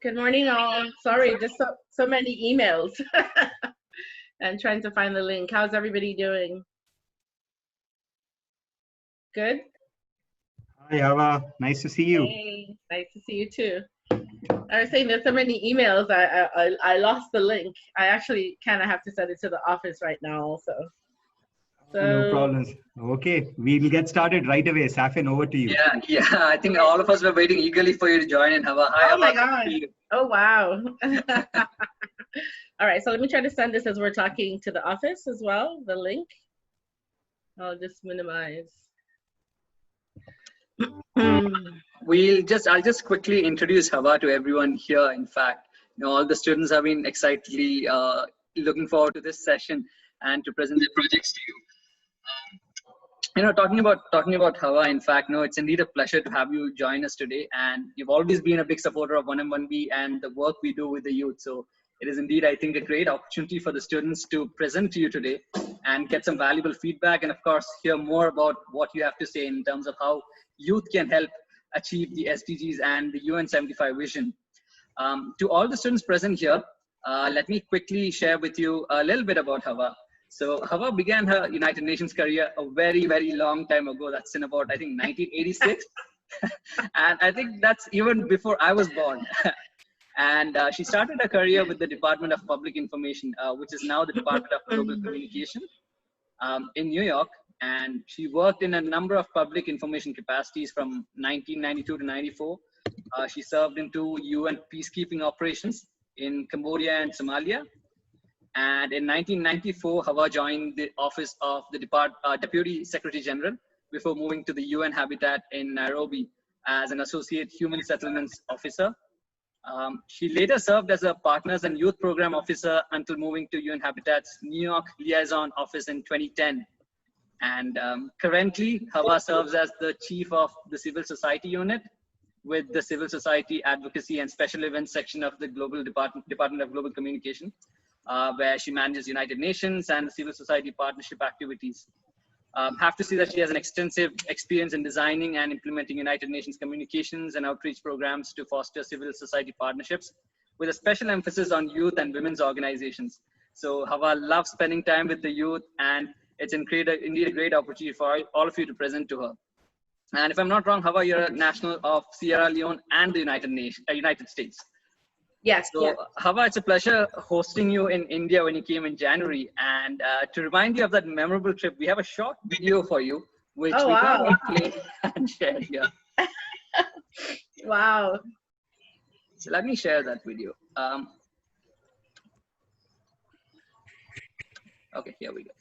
Good morning, all. Sorry, just so many emails and trying to find the link. How's everybody doing? Good? Hi, Hawa. Nice to see you. Hey, nice to see you too. I was saying there's so many emails. I lost the link. I actually kind of have to send it to the office right now also. So, no problems. Okay, we'll get started right away. Safin, over to you. Yeah. I think all of us were waiting eagerly for you to join in, Hawa. Hi, oh Hawa. my God. Oh, wow. All right, so let me try to send this as we're talking to the office as well, the link. I'll just minimize. I'll just quickly introduce Hawa to everyone here. In fact, all the students have been excitedly looking forward to this session and to present their projects to you. Talking about Hawa, in fact, it's indeed a pleasure to have you join us today. And you've always been a big supporter of 1M1B and the work we do with the youth. So it is indeed, I think, a great opportunity for the students to present to you today and get some valuable feedback. And of course, hear more about what you have to say in terms of how youth can help achieve the SDGs and the UN 75 vision. To all the students present here, let me quickly share with you a little bit about Hawa. So Hawa began her United Nations career a very, very long time ago. That's in about, I think, 1986. And I think that's even before I was born. And she started her career with the Department of Public Information, which is now the Department of Global Communication in New York. And she worked in a number of public information capacities from 1992 to 94. She served in 2 UN peacekeeping operations in Cambodia and Somalia. And in 1994, Hawa joined the office of the Deputy Secretary General before moving to the UN Habitat in Nairobi as an Associate Human Settlements Officer. She later served as a Partners and Youth Program Officer until moving to UN Habitat's New York Liaison Office in 2010. And currently, Hawa serves as the Chief of the Civil Society Unit with the Civil Society Advocacy and Special Events section of the Global Department of Global Communication, where she manages United Nations and civil society partnership activities. Have to see that she has an extensive experience in designing and implementing United Nations communications and outreach programs to foster civil society partnerships with a special emphasis on youth and women's organizations. So Hawa loves spending time with the youth, and it's indeed a great opportunity for all of you to present to her. And if I'm not wrong, Hawa, you're a national of Sierra Leone and the United States. Yes. So, Hawa, it's a pleasure hosting you in India when you came in January. And to remind you of that memorable trip, we have a short video for you, which we can play and share here. Wow. So let me share that video. Okay, here we go.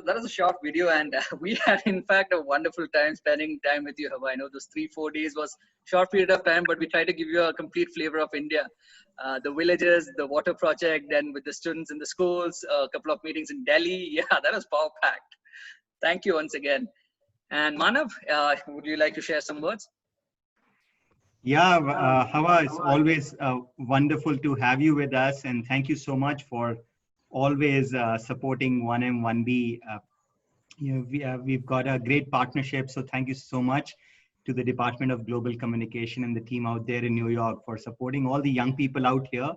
that was a short video, and we had, in fact, a wonderful time spending time with you, Hawa. I know those 3-4 days was short period of time, but we tried to give you a complete flavor of India, the villages, the water project, then with the students in the schools, a couple of meetings in Delhi. Yeah, that was power packed. Thank you once again. And Manav, would you like to share some words? Yeah, Hawa, it's always wonderful to have you with us, and thank you so much for always supporting 1M 1B. We've got a great partnership, so thank you so much to the Department of Global Communication and the team out there in New York for supporting all the young people out here.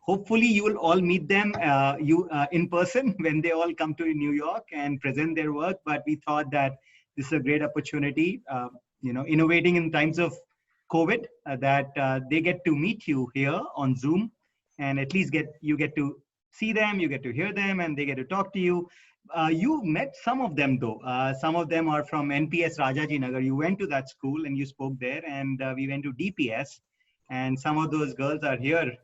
Hopefully, you will all meet them in person when they all come to New York and present their work. But we thought that this is a great opportunity, innovating in times of COVID, that they get to meet you here on Zoom, and at least you get to see them, you get to hear them, and they get to talk to you. You met some of them though. Some of them are from NPS Rajaji Nagar. You went to that school and you spoke there, and we went to DPS. And some of those girls are here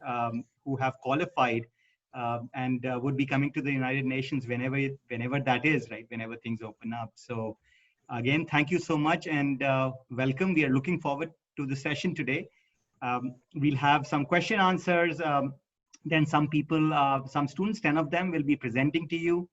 who have qualified and would be coming to the United Nations whenever that is, right? Whenever things open up. So again, thank you so much, and welcome. We are looking forward to the session today. We'll have some question answers. Then some students, 10 of them will be presenting to you.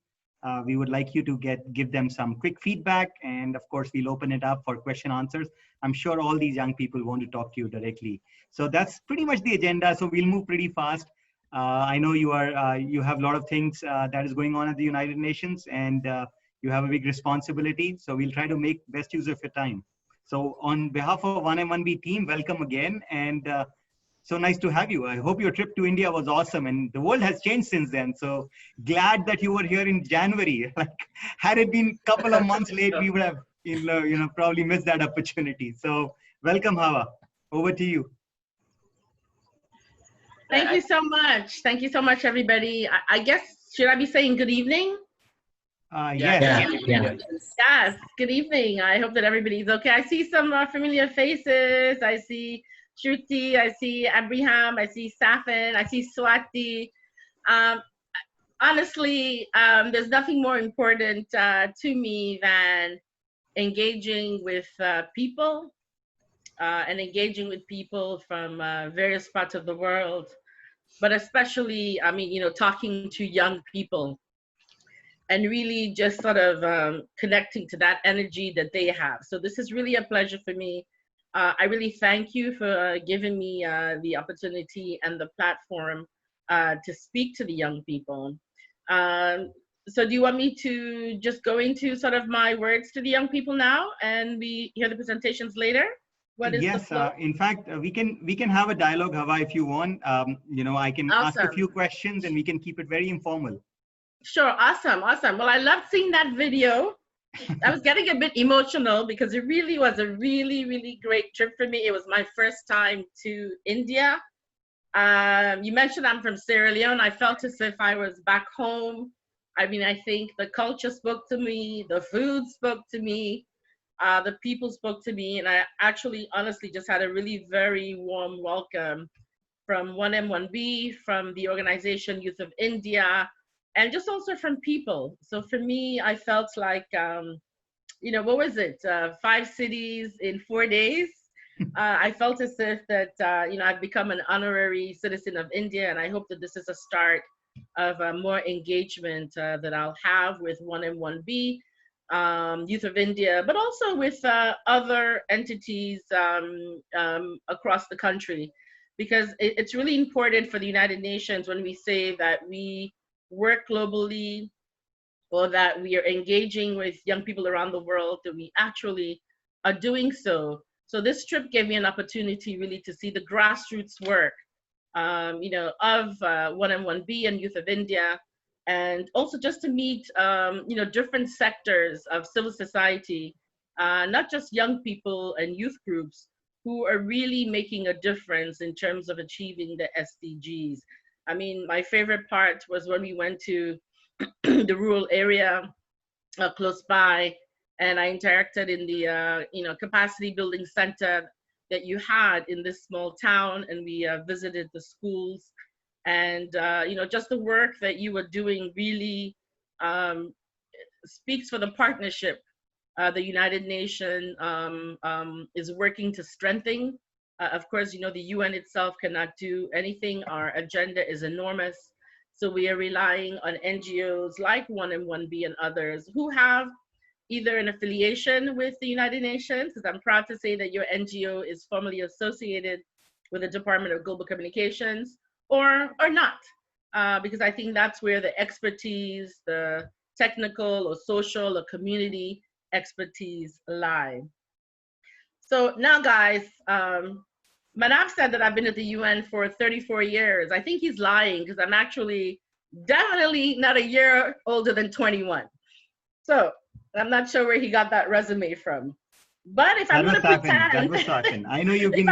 We would like you to give them some quick feedback, and of course we'll open it up for question answers. I'm sure all these young people want to talk to you directly. So that's pretty much the agenda. So we'll move pretty fast. I know you have a lot of things that is going on at the United Nations, and you have a big responsibility. So we'll try to make best use of your time. So on behalf of 1M1B team, welcome again, and so nice to have you. I hope your trip to India was awesome, and the world has changed since then. So glad that you were here in January. Like, had it been a couple of months late, we would have, probably missed that opportunity. So welcome, Hawa. Over to you. Thank you so much. Thank you so much, everybody. I guess, should I be saying good evening? Yes. Yes, good evening. I hope that everybody's okay. I see some familiar faces. I see Shruti, I see Abraham, I see Safin, I see Swati. Honestly, there's nothing more important to me than engaging with people and engaging with people from various parts of the world, but especially, talking to young people and really just sort of connecting to that energy that they have. So this is really a pleasure for me. I really thank you for giving me the opportunity and the platform to speak to the young people. So do you want me to just go into sort of my words to the young people now, and we hear the presentations later? What is yes, in fact, we can have a dialogue, Hawa, if you want. I can ask a few questions and we can keep it very informal. Sure, awesome. Well, I loved seeing that video. I was getting a bit emotional because it really was a really, really great trip for me. It was my first time to India. You mentioned I'm from Sierra Leone. I felt as if I was back home. I think the culture spoke to me, the food spoke to me, the people spoke to me, and I actually honestly just had a really very warm welcome from 1M1B, from the organization Youth of India, and just also from people. So for me, I felt like, what was it? 5 cities in 4 days. I felt as if that, I've become an honorary citizen of India, and I hope that this is a start of more engagement that I'll have with 1M1B, Youth of India, but also with other entities across the country, because it's really important for the United Nations when we say that we work globally, or that we are engaging with young people around the world, that we actually are doing so. So this trip gave me an opportunity really to see the grassroots work, of 1M1B and Youth of India, and also just to meet, different sectors of civil society, not just young people and youth groups who are really making a difference in terms of achieving the SDGs. My favorite part was when we went to the rural area close by, and I interacted in the capacity building center that you had in this small town, and we visited the schools, and just the work that you were doing really speaks for the partnership the United Nations is working to strengthen. Of course, you know, the UN itself cannot do anything. Our agenda is enormous. So we are relying on NGOs like 1M1B and others who have either an affiliation with the United Nations, because I'm proud to say that your NGO is formally associated with the Department of Global Communications, or not, because I think that's where the expertise, the technical or social or community expertise lie. So now, guys, Manav said that I've been at the UN for 34 years. I think he's lying because I'm actually definitely not a year older than 21. So I'm not sure where he got that resume from. But if I'm going to pretend, that was Sachin. I know you've been.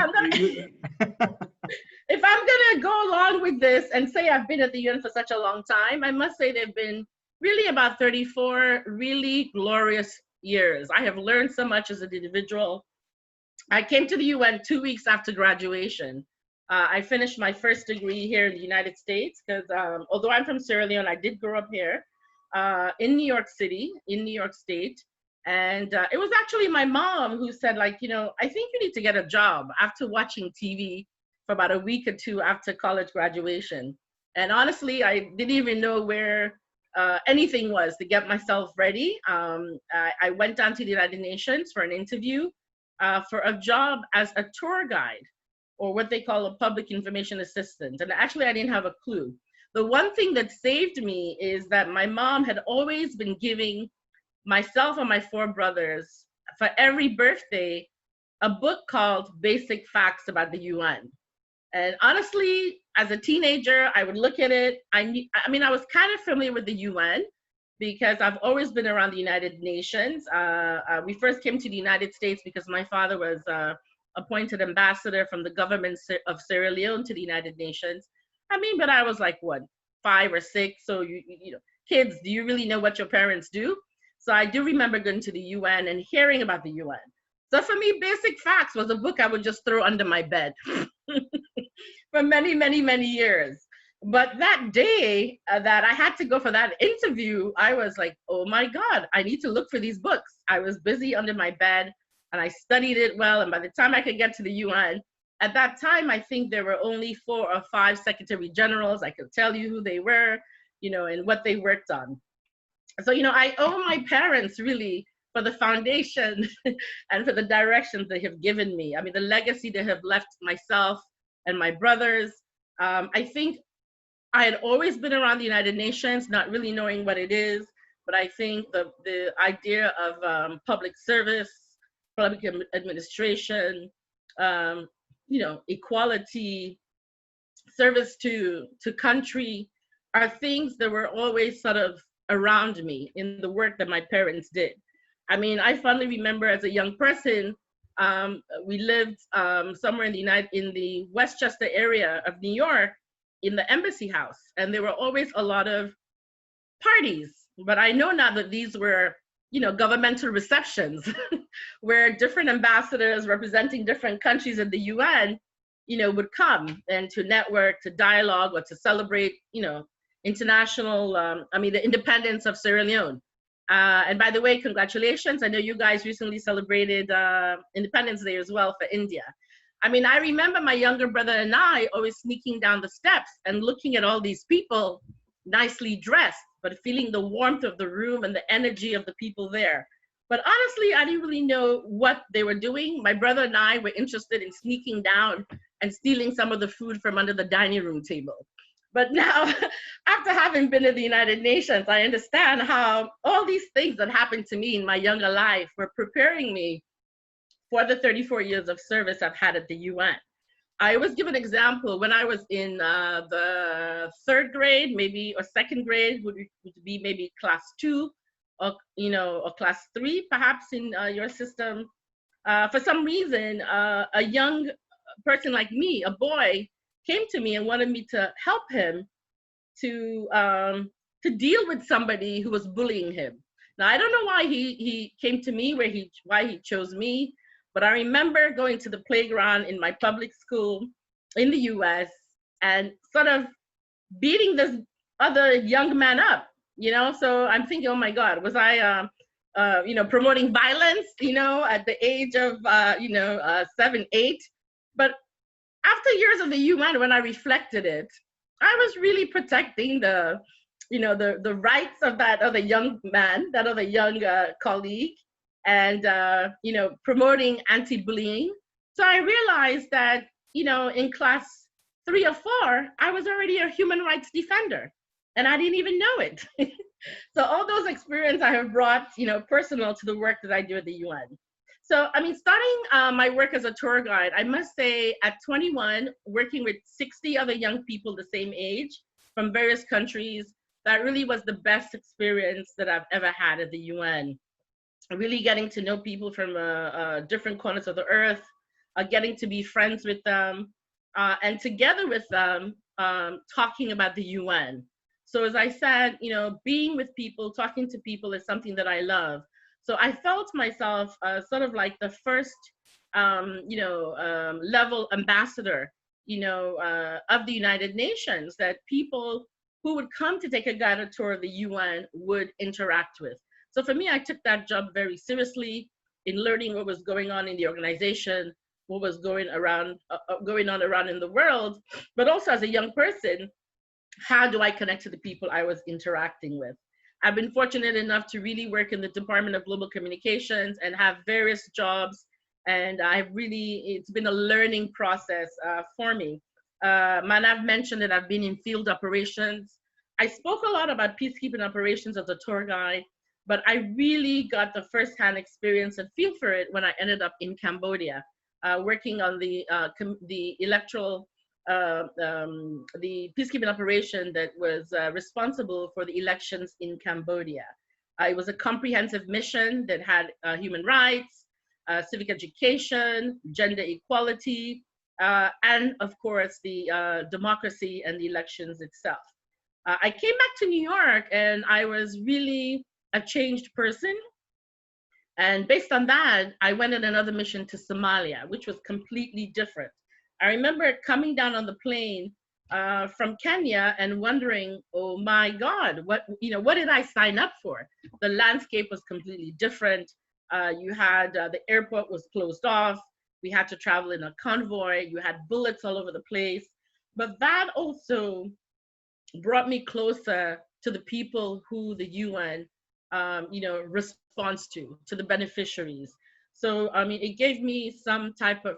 If I'm going to go along with this and say I've been at the UN for such a long time, I must say they've been really about 34 really glorious years. I have learned so much as an individual. I came to the UN 2 weeks after graduation. I finished my first degree here in the United States because although I'm from Sierra Leone, I did grow up here in New York City, in New York State. And it was actually my mom who said, like, you know, I think you need to get a job after watching TV for about a week or two after college graduation. And honestly, I didn't even know where anything was to get myself ready. I went down to the United Nations for an interview for a job as a tour guide, or what they call a public information assistant. And actually, I didn't have a clue. The one thing that saved me is that my mom had always been giving myself and my 4 brothers, for every birthday, a book called Basic Facts About the UN. And honestly, as a teenager, I would look at it. I mean, I was kind of familiar with the UN because I've always been around the United Nations. We first came to the United States because my father was appointed ambassador from the government of Sierra Leone to the United Nations. I mean, but I was like, what, 5 or 6? So, you know, kids, do you really know what your parents do? So I do remember going to the UN and hearing about the UN. So for me, Basic Facts was a book I would just throw under my bed for many, many, many years. But that day that I had to go for that interview, I was like, oh my God, I need to look for these books. I was busy under my bed and I studied it well. And by the time I could get to the UN, at that time, I think there were only 4 or 5 secretary generals. I could tell you who they were, you know, and what they worked on. So, you know, I owe my parents really for the foundation and for the directions they have given me. I mean, the legacy they have left myself and my brothers. I think I had always been around the United Nations, not really knowing what it is, but I think the idea of public service, public administration, you know, equality, service to country are things that were always sort of around me in the work that my parents did. I mean, I fondly remember as a young person, we lived somewhere in the Westchester area of New York in the embassy house, and there were always a lot of parties. But I know now that these were, you know, governmental receptions where different ambassadors representing different countries in the UN, you know, would come and to network, to dialogue, or to celebrate, you know, international, the independence of Sierra Leone. And by the way, congratulations. I know you guys recently celebrated Independence Day as well for India. I mean, I remember my younger brother and I always sneaking down the steps and looking at all these people nicely dressed, but feeling the warmth of the room and the energy of the people there. But honestly, I didn't really know what they were doing. My brother and I were interested in sneaking down and stealing some of the food from under the dining room table. But now, after having been in the United Nations, I understand how all these things that happened to me in my younger life were preparing me for the 34 years of service I've had at the UN. I always give an example. When I was in the 3rd grade, maybe, or 2nd grade, would be maybe class 2, or, you know, or class 3, perhaps in your system. For some reason, a young person like me, a boy, came to me and wanted me to help him to deal with somebody who was bullying him. Now, I don't know why he came to me, why he chose me, but I remember going to the playground in my public school in the US and sort of beating this other young man up you know? So I'm thinking, oh my God, was I, promoting violence, at the age of, 7, 8? But after years of the UN, when I reflected it, I was really protecting the rights of that other young man, that other young colleague, and promoting anti-bullying. So I realized that in class 3 or 4, I was already a human rights defender, and I didn't even know it. So all those experiences I have brought, personal to the work that I do at the UN. So, I mean, starting my work as a tour guide, I must say at 21, working with 60 other young people the same age from various countries, that really was the best experience that I've ever had at the UN. Really getting to know people from different corners of the earth, getting to be friends with them, and together with them, talking about the UN. So as I said, being with people, talking to people is something that I love. So I felt myself sort of like the first, level ambassador, of the United Nations, that people who would come to take a guided tour of the UN would interact with. So for me, I took that job very seriously in learning what was going on in the organization, what was going on around in the world, but also as a young person, how do I connect to the people I was interacting with? I've been fortunate enough to really work in the Department of Global Communications and have various jobs. And it's been a learning process for me. Manav mentioned that I've been in field operations. I spoke a lot about peacekeeping operations as a tour guide, but I really got the firsthand experience and feel for it when I ended up in Cambodia, working on the electoral the peacekeeping operation that was responsible for the elections in Cambodia. It was a comprehensive mission that had human rights, civic education, gender equality, and of course the democracy and the elections itself. I came back to New York and I was really a changed person. And based on that, I went on another mission to Somalia, which was completely different. I remember coming down on the plane from Kenya and wondering, oh my God, what did I sign up for? The landscape was completely different. You had the airport was closed off. We had to travel in a convoy. You had bullets all over the place. But that also brought me closer to the people who the UN, responds to the beneficiaries. So, I mean, it gave me some type of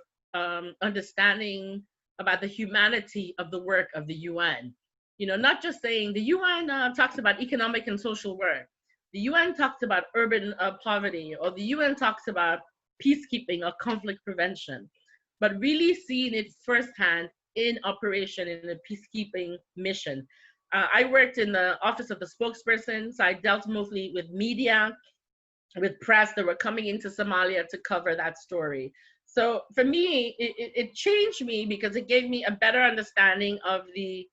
understanding about the humanity of the work of the UN. Not just saying the UN talks about economic and social work. The UN talks about urban poverty, or the UN talks about peacekeeping or conflict prevention, but really seeing it firsthand in operation in a peacekeeping mission. I worked in the office of the spokesperson, so I dealt mostly with media, with press that were coming into Somalia to cover that story. So for me, it changed me because it gave me a better understanding of the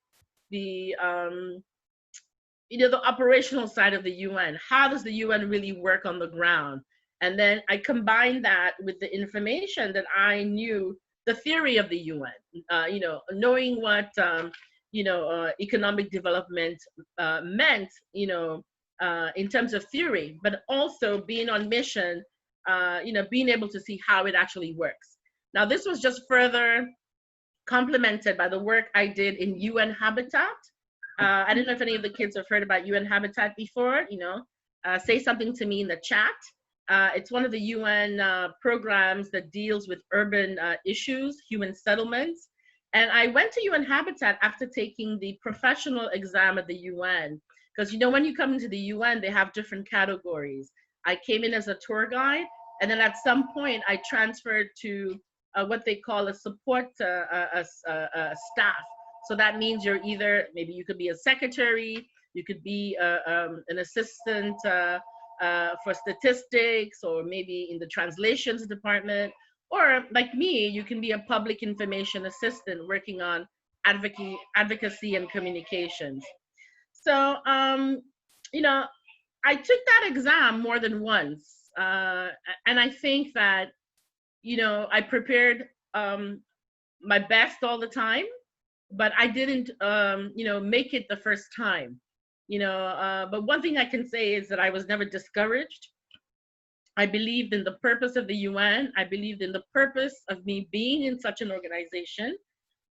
operational side of the UN. How does the UN really work on the ground? And then I combined that with the information that I knew, the theory of the UN, knowing what, economic development meant, in terms of theory, but also being on mission, being able to see how it actually works. Now, this was just further complemented by the work I did in UN Habitat. I don't know if any of the kids have heard about UN Habitat before, say something to me in the chat. It's one of the UN programs that deals with urban issues, human settlements. And I went to UN Habitat after taking the professional exam at the UN. Because, when you come into the UN, they have different categories. I came in as a tour guide, and then at some point I transferred to what they call a support staff. So that means you're maybe you could be a secretary, you could be an assistant for statistics, or maybe in the translations department, or like me, you can be a public information assistant working on advocacy and communications. So, I took that exam more than once. And I think that, I prepared my best all the time, but I didn't, make it the first time. But one thing I can say is that I was never discouraged. I believed in the purpose of the UN. I believed in the purpose of me being in such an organization.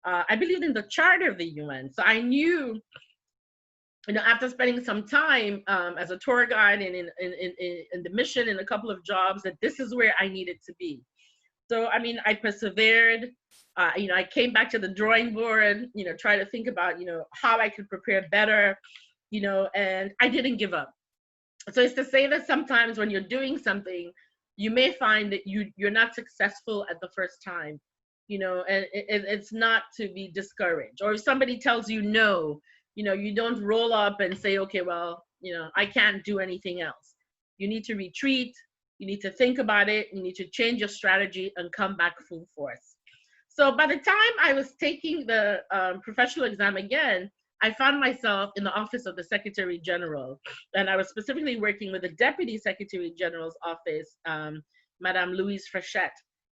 I believed in the charter of the UN. So I knew, after spending some time as a tour guide and in the mission in a couple of jobs, that this is where I needed to be. So, I mean, I persevered. I came back to the drawing board, try to think about, how I could prepare better, and I didn't give up. So it's to say that sometimes when you're doing something, you may find that you're not successful at the first time, and it's not to be discouraged. Or if somebody tells you no, you don't roll up and say, okay, well, I can't do anything else. You need to retreat. You need to think about it. You need to change your strategy and come back full force. So by the time I was taking the professional exam again, I found myself in the office of the Secretary General, and I was specifically working with the Deputy Secretary General's office, Madame Louise Frechette.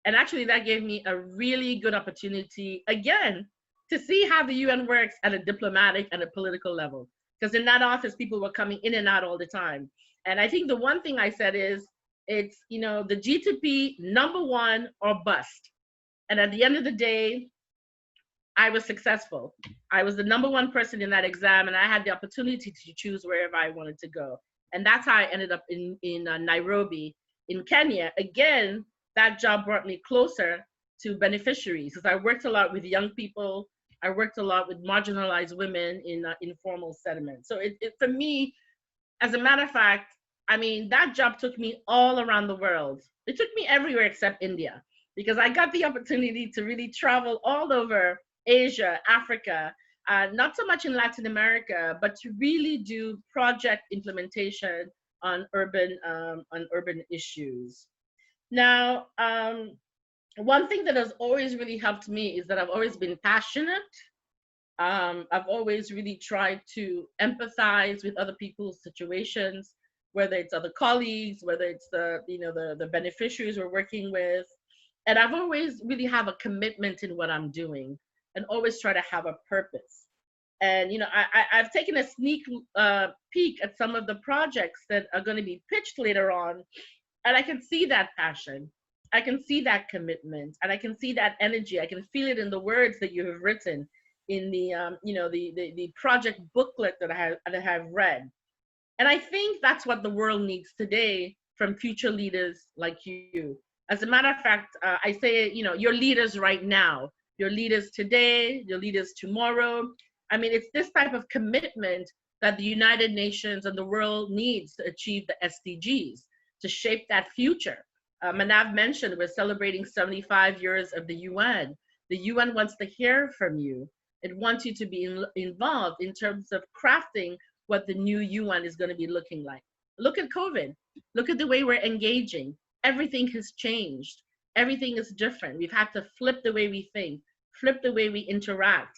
And actually that gave me a really good opportunity, again, to see how the UN works at a diplomatic and a political level. Because in that office, people were coming in and out all the time. And I think the one thing I said is, it's, the G2P #1 or bust. And at the end of the day, I was successful. I was the #1 person in that exam, and I had the opportunity to choose wherever I wanted to go. And that's how I ended up in Nairobi, in Kenya. Again, that job brought me closer to beneficiaries, because I worked a lot with young people. I worked a lot with marginalized women in informal settlements. So for me, as a matter of fact, I mean, that job took me all around the world. It took me everywhere except India, because I got the opportunity to really travel all over Asia, Africa, not so much in Latin America, but to really do project implementation on urban issues. Now, one thing that has always really helped me is that I've always been passionate. I've always really tried to empathize with other people's situations, whether it's other colleagues, whether it's the beneficiaries we're working with. And I've always really have a commitment in what I'm doing, and always try to have a purpose. And I've taken a sneak peek at some of the projects that are going to be pitched later on, and I can see that passion. I can see that commitment, and I can see that energy. I can feel it in the words that you have written in the the project booklet that I have read. And I think that's what the world needs today from future leaders like you. As a matter of fact, I say, you're leaders right now. Your leaders today, your leaders tomorrow. I mean, it's this type of commitment that the United Nations and the world needs to achieve the SDGs, to shape that future. Manav mentioned we're celebrating 75 years of the UN. The UN wants to hear from you. It wants you to be involved in terms of crafting what the new UN is going to be looking like. Look at COVID. Look at the way we're engaging. Everything has changed. Everything is different. We've had to flip the way we think, flip the way we interact.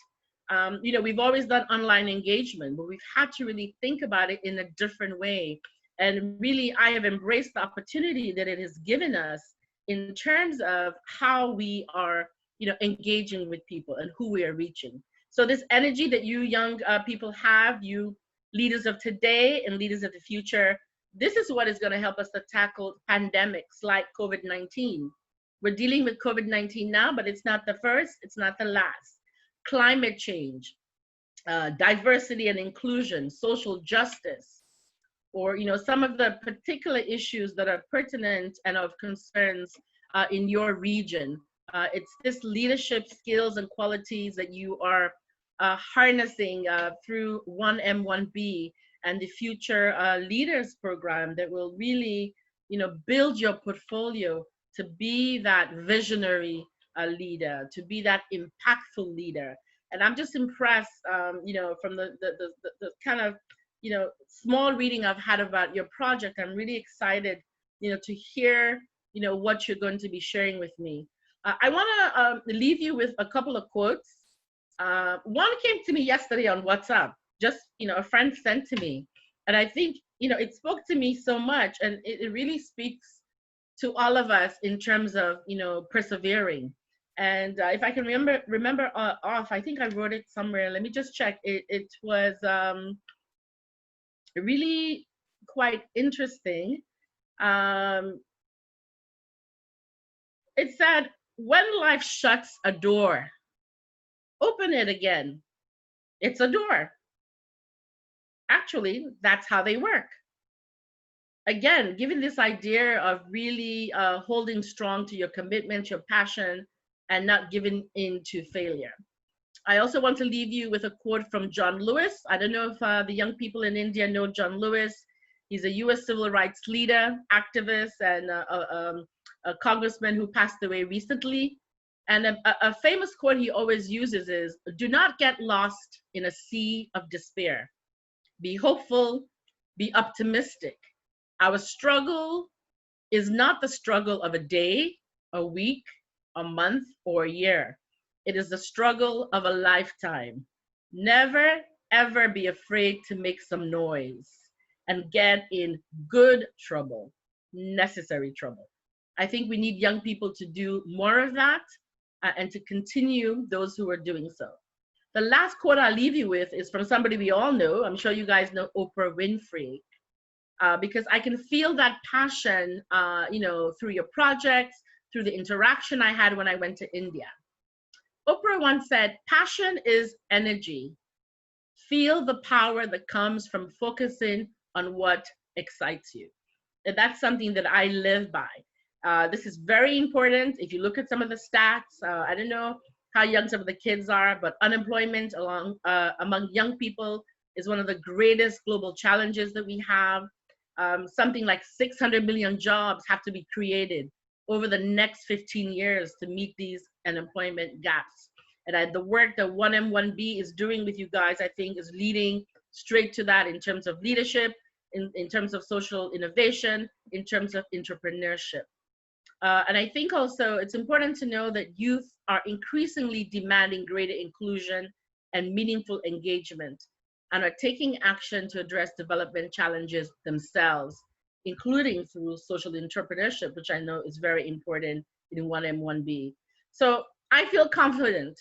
We've always done online engagement, but we've had to really think about it in a different way. And really, I have embraced the opportunity that it has given us in terms of how we are, engaging with people and who we are reaching. So this energy that you young people have, you leaders of today and leaders of the future, this is what is going to help us to tackle pandemics like COVID-19. We're dealing with COVID-19 now, but it's not the first, it's not the last. Climate change, diversity and inclusion, social justice, or some of the particular issues that are pertinent and of concerns in your region. It's this leadership skills and qualities that you are harnessing through 1M1B and the Future Leaders Program that will really, build your portfolio to be that visionary leader, to be that impactful leader. And I'm just impressed, from the kind of, small reading I've had about your project. I'm really excited, to hear, what you're going to be sharing with me. I want to leave you with a couple of quotes. One came to me yesterday on WhatsApp, just, a friend sent to me. And I think, it spoke to me so much, and it really speaks to all of us in terms of, persevering. And if I can remember off, I think I wrote it somewhere. Let me just check. It was, really quite interesting. Um, it said, when life shuts a door, open it again. It's a door. Actually, that's how they work. Again, given this idea of really holding strong to your commitment, your passion, and not giving in to failure. I also want to leave you with a quote from John Lewis. I don't know if the young people in India know John Lewis. He's a US civil rights leader, activist, and a congressman who passed away recently. And a famous quote he always uses is, do not get lost in a sea of despair. Be hopeful, be optimistic. Our struggle is not the struggle of a day, a week, a month, or a year. It is the struggle of a lifetime. Never, ever be afraid to make some noise and get in good trouble, necessary trouble. I think we need young people to do more of that and to continue those who are doing so. The last quote I'll leave you with is from somebody we all know. I'm sure you guys know Oprah Winfrey. Because I can feel that passion, through your projects, through the interaction I had when I went to India. Oprah once said, passion is energy. Feel the power that comes from focusing on what excites you. And that's something that I live by. This is very important. If you look at some of the stats, I don't know how young some of the kids are, but unemployment among young people is one of the greatest global challenges that we have. Something like 600 million jobs have to be created over the next 15 years to meet these unemployment gaps. And the work that 1M1B is doing with you guys, I think, is leading straight to that in terms of leadership, in terms of social innovation, in terms of entrepreneurship. And I think also it's important to know that youth are increasingly demanding greater inclusion and meaningful engagement, and are taking action to address development challenges themselves, including through social entrepreneurship, which I know is very important in 1M1B. So I feel confident,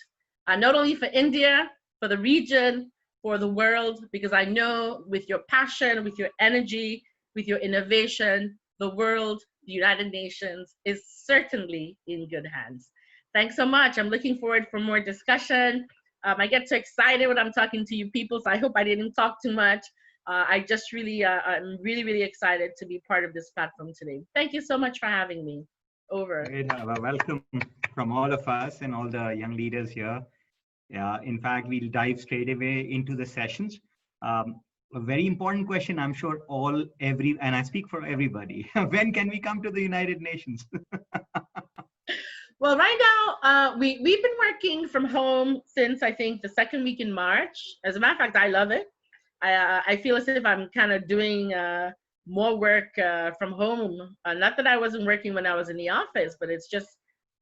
not only for India, for the region, for the world, because I know with your passion, with your energy, with your innovation, the world, the United Nations is certainly in good hands. Thanks so much. I'm looking forward for more discussion. I get so excited when I'm talking to you people, so I hope I didn't talk too much. I'm really, really excited to be part of this platform today. Thank you so much for having me. Over. Great, welcome from all of us and all the young leaders here. In fact, we'll dive straight away into the sessions. A very important question, I'm sure and I speak for everybody. When can we come to the United Nations? Well, right now, we've been working from home since I think the second week in March. As a matter of fact, I love it. I feel as if I'm kind of doing more work from home. Not that I wasn't working when I was in the office, but it's just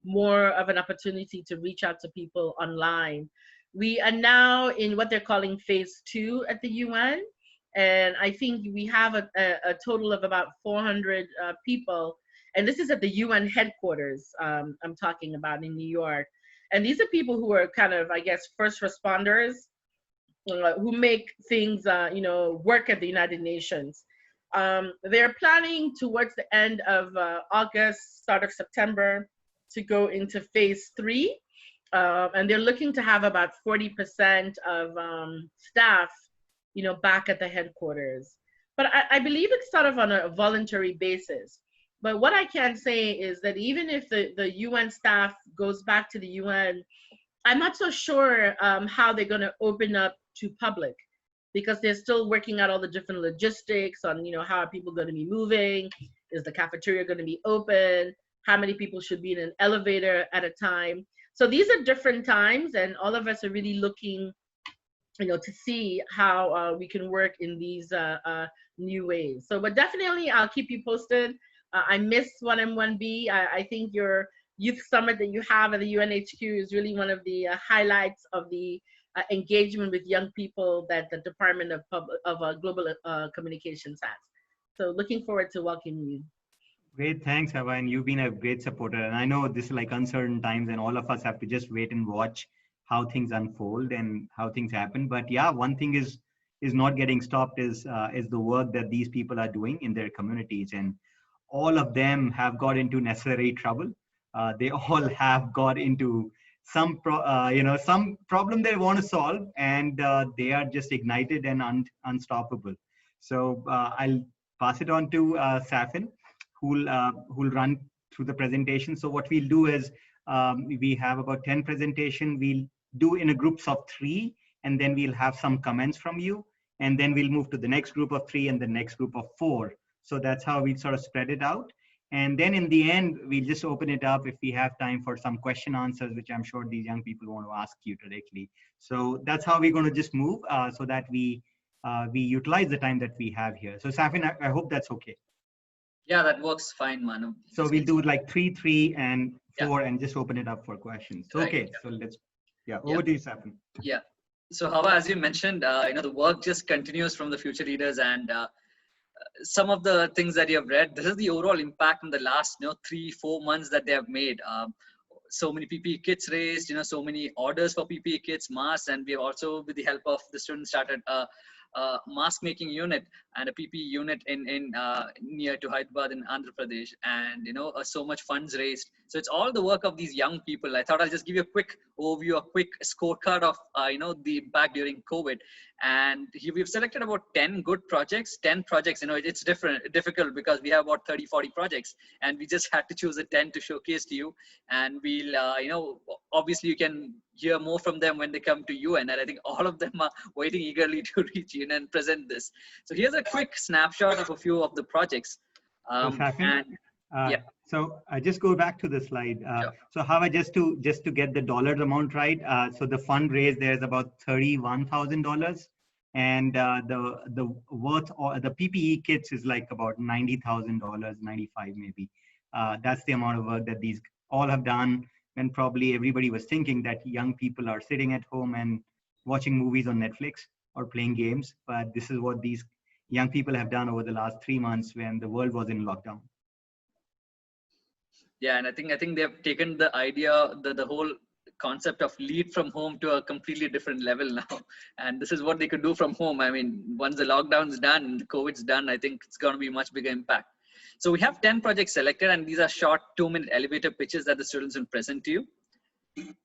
more of an opportunity to reach out to people online. We are now in what they're calling phase 2 at the UN. And I think we have a total of about 400 people. And this is at the UN headquarters I'm talking about in New York. And these are people who are kind of, I guess, first responders who make things, work at the United Nations. They're planning towards the end of August, start of September, to go into phase 3. And they're looking to have about 40% of staff, back at the headquarters. But I believe it's sort of on a voluntary basis. But what I can say is that even if the UN staff goes back to the UN, I'm not so sure how they're going to open up to public, because they're still working out all the different logistics on, how are people going to be moving? Is the cafeteria going to be open? How many people should be in an elevator at a time? So these are different times, and all of us are really looking, to see how we can work in these new ways. So, but definitely I'll keep you posted. I miss 1M1B. I think your youth summit that you have at the UNHQ is really one of the highlights of the engagement with young people that the Department of Global Communications has. So looking forward to welcoming you. Great, thanks, Hawa, and you've been a great supporter. And I know this is like uncertain times, and all of us have to just wait and watch how things unfold and how things happen. But yeah, one thing is is not getting stopped is the work that these people are doing in their communities. And all of them have got into necessary trouble. They all have got into some problem they want to solve, and they are just ignited and unstoppable. So I'll pass it on to Safin, who'll run through the presentation. So what we'll do is we have about 10 presentation. We'll do in a groups of 3, and then we'll have some comments from you, and then we'll move to the next group of 3 and the next group of 4. So that's how we sort of spread it out. And then in the end, we'll just open it up if we have time for some question answers, which I'm sure these young people want to ask you directly. So that's how we're going to just move so that we utilize the time that we have here. So Safin, I hope that's okay. Yeah, that works fine, Manu. So we'll do like 3, 3, and 4, Yeah. and just open it up for questions. Right. Okay, so let's, over to you, Safin. Yeah. So Hawa, as you mentioned, the work just continues from the future leaders, and some of the things that you have read, this is the overall impact in the last 3-4 months that they have made. So many PPE kits raised, so many orders for PPE kits, masks, and we have also, with the help of the students, started a mask making unit and a PPE unit in near to Hyderabad in Andhra Pradesh, and so much funds raised. So it's all the work of these young people. I thought I'll just give you a quick overview, a quick scorecard of the impact during COVID. And we've selected about 10 good projects, 10 projects. It's difficult because we have about 30-40 projects, and we just had to choose the 10 to showcase to you. And we'll obviously you can hear more from them when they come to UN, and I think all of them are waiting eagerly to reach you and present this. So here's a quick snapshot of a few of the projects. So I just go back to the slide. Sure. So Hawa, just to get the dollar amount right. So the fund raised there is about $31,000, and the worth or the PPE kits is like about $90,000, 95 maybe. That's the amount of work that these all have done. When probably everybody was thinking that young people are sitting at home and watching movies on Netflix or playing games, but this is what these young people have done over the last 3 months when the world was in lockdown. Yeah, and I think they've taken the idea, the whole concept of lead from home to a completely different level now. And this is what they could do from home. I mean, once the lockdown's done, the COVID's done, I think it's going to be much bigger impact. So we have 10 projects selected, and these are short 2-minute elevator pitches that the students will present to you.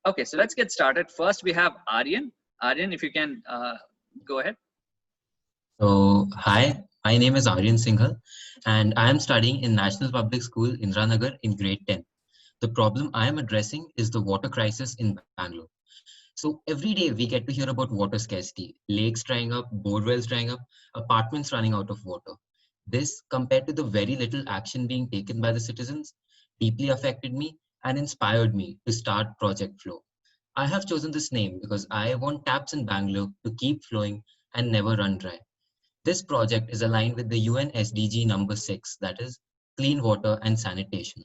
Okay, so let's get started. First, we have Aryan. Aryan, if you can go ahead. So, hi, my name is Aryan Singhal, and I am studying in National Public School, Indranagar, in grade 10. The problem I am addressing is the water crisis in Bangalore. So every day we get to hear about water scarcity, lakes drying up, borewells drying up, apartments running out of water. This, compared to the very little action being taken by the citizens, deeply affected me and inspired me to start Project Flow. I have chosen this name because I want taps in Bangalore to keep flowing and never run dry. This project is aligned with the UN SDG number 6, that is, clean water and sanitation.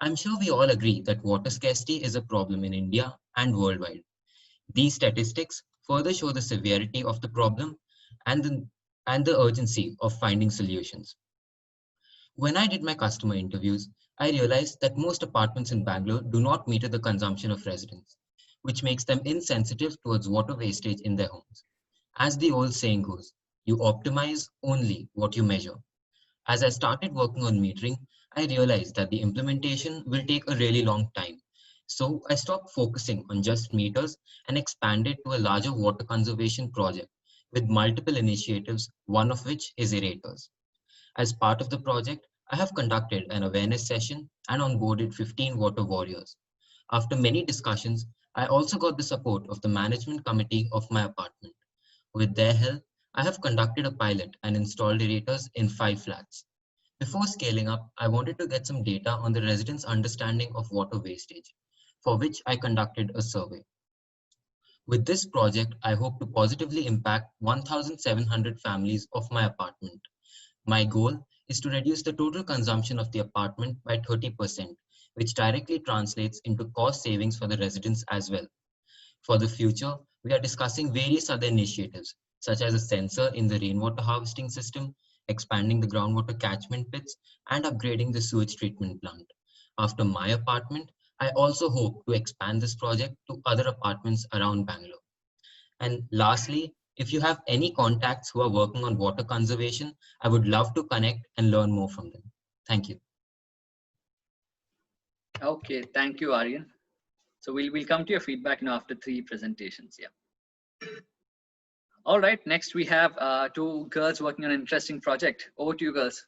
I'm sure we all agree that water scarcity is a problem in India and worldwide. These statistics further show the severity of the problem and the urgency of finding solutions. When I did my customer interviews, I realized that most apartments in Bangalore do not meter the consumption of residents, which makes them insensitive towards water wastage in their homes. As the old saying goes, you optimize only what you measure. As I started working on metering, I realized that the implementation will take a really long time. So I stopped focusing on just meters and expanded to a larger water conservation project with multiple initiatives, one of which is aerators. As part of the project, I have conducted an awareness session and onboarded 15 water warriors. After many discussions, I also got the support of the management committee of my apartment. With their help, I have conducted a pilot and installed aerators in 5 flats. Before scaling up, I wanted to get some data on the residents' understanding of water wastage, for which I conducted a survey. With this project, I hope to positively impact 1,700 families of my apartment. My goal is to reduce the total consumption of the apartment by 30%, which directly translates into cost savings for the residents as well. For the future, we are discussing various other initiatives, such as a sensor in the rainwater harvesting system, expanding the groundwater catchment pits, and upgrading the sewage treatment plant. After my apartment, I also hope to expand this project to other apartments around Bangalore. And lastly, If you have any contacts who are working on water conservation, I would love to connect and learn more from them. Thank you. Okay, thank you, Aryan. So we'll come to your feedback now after 3 presentations. Yeah. All right, next we have 2 girls working on an interesting project. Over to you, girls.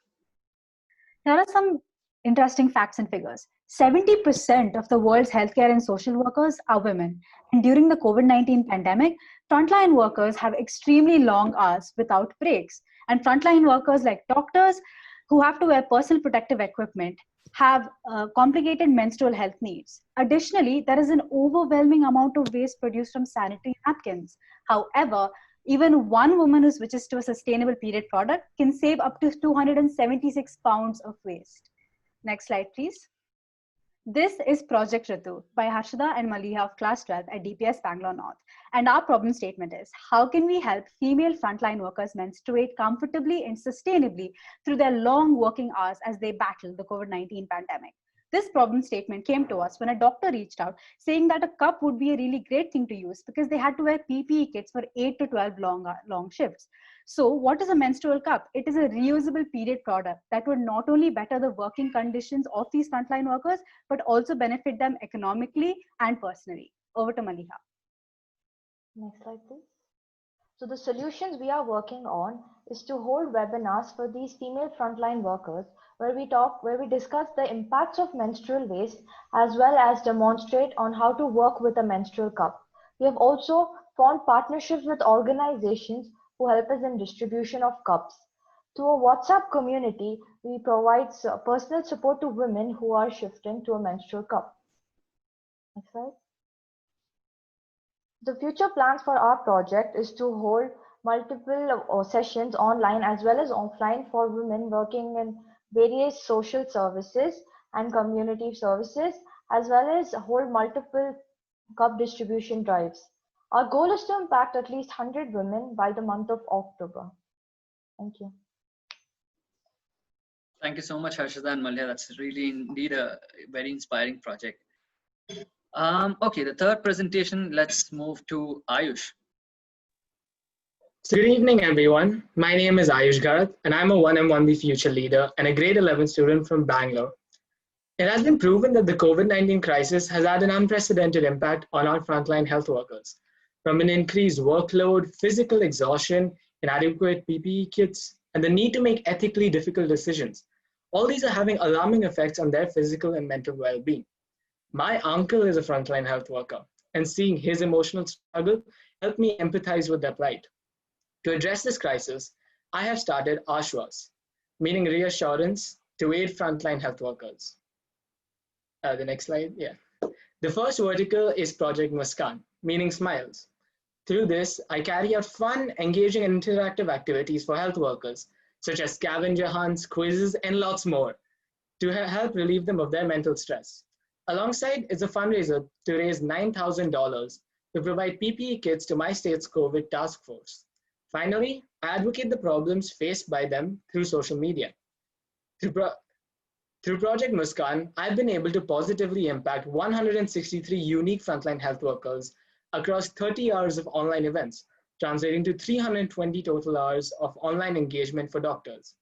Here are some interesting facts and figures. 70% of the world's healthcare and social workers are women. And during the COVID-19 pandemic, frontline workers have extremely long hours without breaks. And frontline workers like doctors who have to wear personal protective equipment have complicated menstrual health needs. Additionally, there is an overwhelming amount of waste produced from sanitary napkins. However, even one woman who switches to a sustainable period product can save up to 276 pounds of waste. Next slide, please. This is Project Ritu by Harshada and Maliha of class 12 at DPS Bangalore North. And our problem statement is, how can we help female frontline workers menstruate comfortably and sustainably through their long working hours as they battle the COVID-19 pandemic? This problem statement came to us when a doctor reached out saying that a cup would be a really great thing to use because they had to wear PPE kits for 8 to 12 long shifts. So what is a menstrual cup? It is a reusable period product that would not only better the working conditions of these frontline workers, but also benefit them economically and personally. Over to Maliha. Next slide, please. So the solutions we are working on is to hold webinars for these female frontline workers where we discuss the impacts of menstrual waste as well as demonstrate on how to work with a menstrual cup. We have also formed partnerships with organizations who help us in distribution of cups. Through a WhatsApp community, we provide personal support to women who are shifting to a menstrual cup. Next slide. The future plans for our project is to hold multiple sessions online as well as offline for women working in various social services and community services, as well as hold multiple cup distribution drives. Our goal is to impact at least 100 women by the month of October. Thank you. Thank you so much, Harshada and Malya. That's really indeed a very inspiring project. Okay, the third presentation, let's move to Ayush. So good evening, everyone. My name is Ayush Garat, and I'm a 1M1B future leader and a grade 11 student from Bangalore. It has been proven that the COVID-19 crisis has had an unprecedented impact on our frontline health workers, from an increased workload, physical exhaustion, inadequate PPE kits, and the need to make ethically difficult decisions. All these are having alarming effects on their physical and mental well-being. My uncle is a frontline health worker, and seeing his emotional struggle helped me empathize with their plight. To address this crisis, I have started Ashwas, meaning reassurance, to aid frontline health workers. The next slide, yeah. The first vertical is Project Muskan, meaning smiles. Through this, I carry out fun, engaging, and interactive activities for health workers, such as scavenger hunts, quizzes, and lots more, to help relieve them of their mental stress. Alongside is a fundraiser to raise $9,000 to provide PPE kits to my state's COVID task force. Finally, I advocate the problems faced by them through social media. Through Project Muskan, I've been able to positively impact 163 unique frontline health workers across 30 hours of online events, translating to 320 total hours of online engagement for doctors.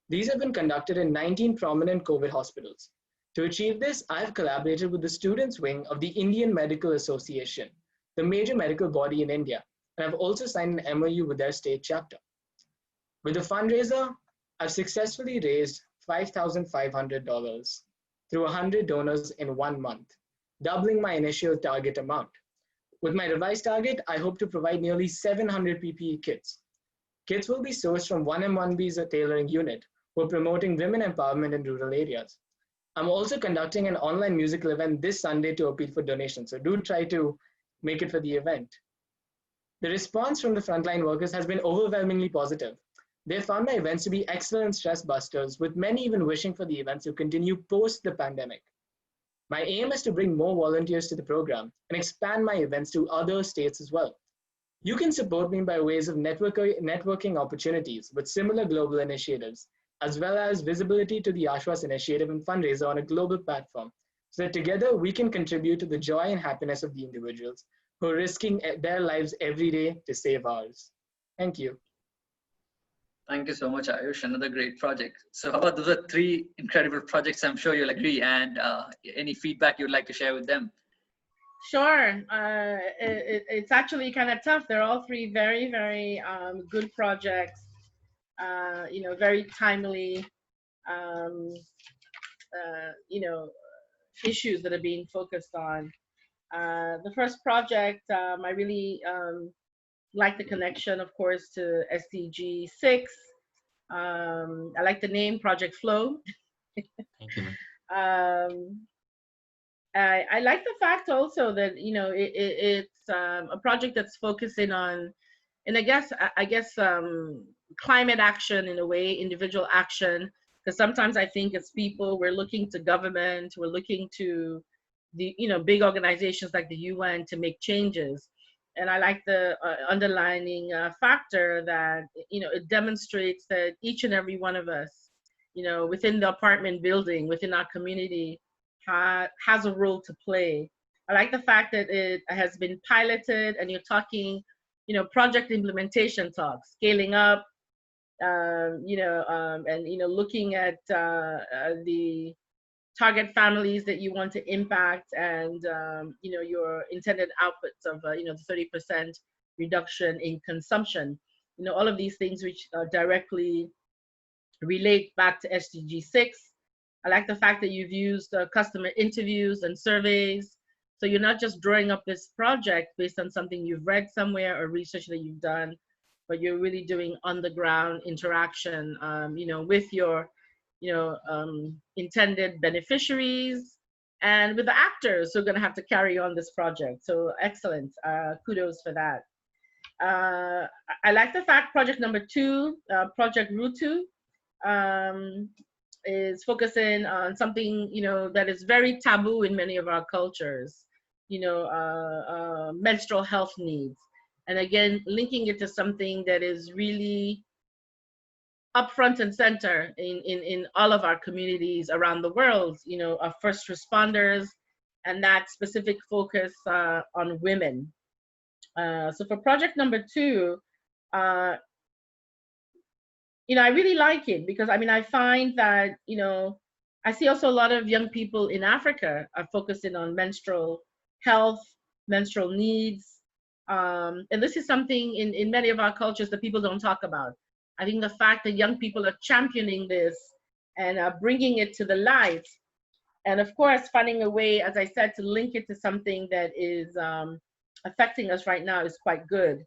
These have been conducted in 19 prominent COVID hospitals. To achieve this, I have collaborated with the students' wing of the Indian Medical Association, the major medical body in India, and I've also signed an MOU with their state chapter. With the fundraiser, I've successfully raised $5,500 through 100 donors in 1 month, doubling my initial target amount. With my revised target, I hope to provide nearly 700 PPE kits. Kits will be sourced from 1M1B's tailoring unit, who are promoting women empowerment in rural areas. I'm also conducting an online musical event this Sunday to appeal for donations, so do try to make it for the event. The response from the frontline workers has been overwhelmingly positive. They found my events to be excellent stress busters, with many even wishing for the events to continue post the pandemic. My aim is to bring more volunteers to the program and expand my events to other states as well. You can support me by ways of networking opportunities with similar global initiatives, as well as visibility to the Ashwas initiative and fundraiser on a global platform, so that together we can contribute to the joy and happiness of the individuals who are risking their lives every day to save ours. Thank you. Thank you so much, Ayush. Another great project. So how about those are three incredible projects, I'm sure you'll agree, and any feedback you'd like to share with them? Sure. It's actually kind of tough. They're all three very, very good projects. Very timely. Um, issues that are being focused on. The first project, I really like the connection, of course, to SDG 6. I like the name Project Flow. Thank you, ma'am. um, I like the fact also that it's a project that's focusing on, and I guess climate action in a way, individual action. Because sometimes I think as people we're looking to government, we're looking to the big organizations like the UN to make changes, and I like the underlining factor that it demonstrates that each and every one of us, within the apartment building, within our community, has a role to play. I like the fact that it has been piloted and you're talking, project implementation talks, scaling up, and looking at the target families that you want to impact, and your intended outputs of the 30% reduction in consumption. All of these things which directly relate back to SDG 6. I like the fact that you've used customer interviews and surveys. So you're not just drawing up this project based on something you've read somewhere or research that you've done, but you're really doing on the ground interaction, with your, intended beneficiaries and with the actors who are going to have to carry on this project. So excellent. Kudos for that. I like the fact project number 2, Project Rutu, is focusing on something that is very taboo in many of our cultures, menstrual health needs, and again linking it to something that is really up front and center in all of our communities around the world, our first responders, and that specific focus on women. So for project number 2, I really like it because I find that I see also a lot of young people in Africa are focusing on menstrual health, menstrual needs, and this is something in many of our cultures that people don't talk about. I think the fact that young people are championing this and bringing it to the light, and of course finding a way, as I said, to link it to something that is affecting us right now is quite good.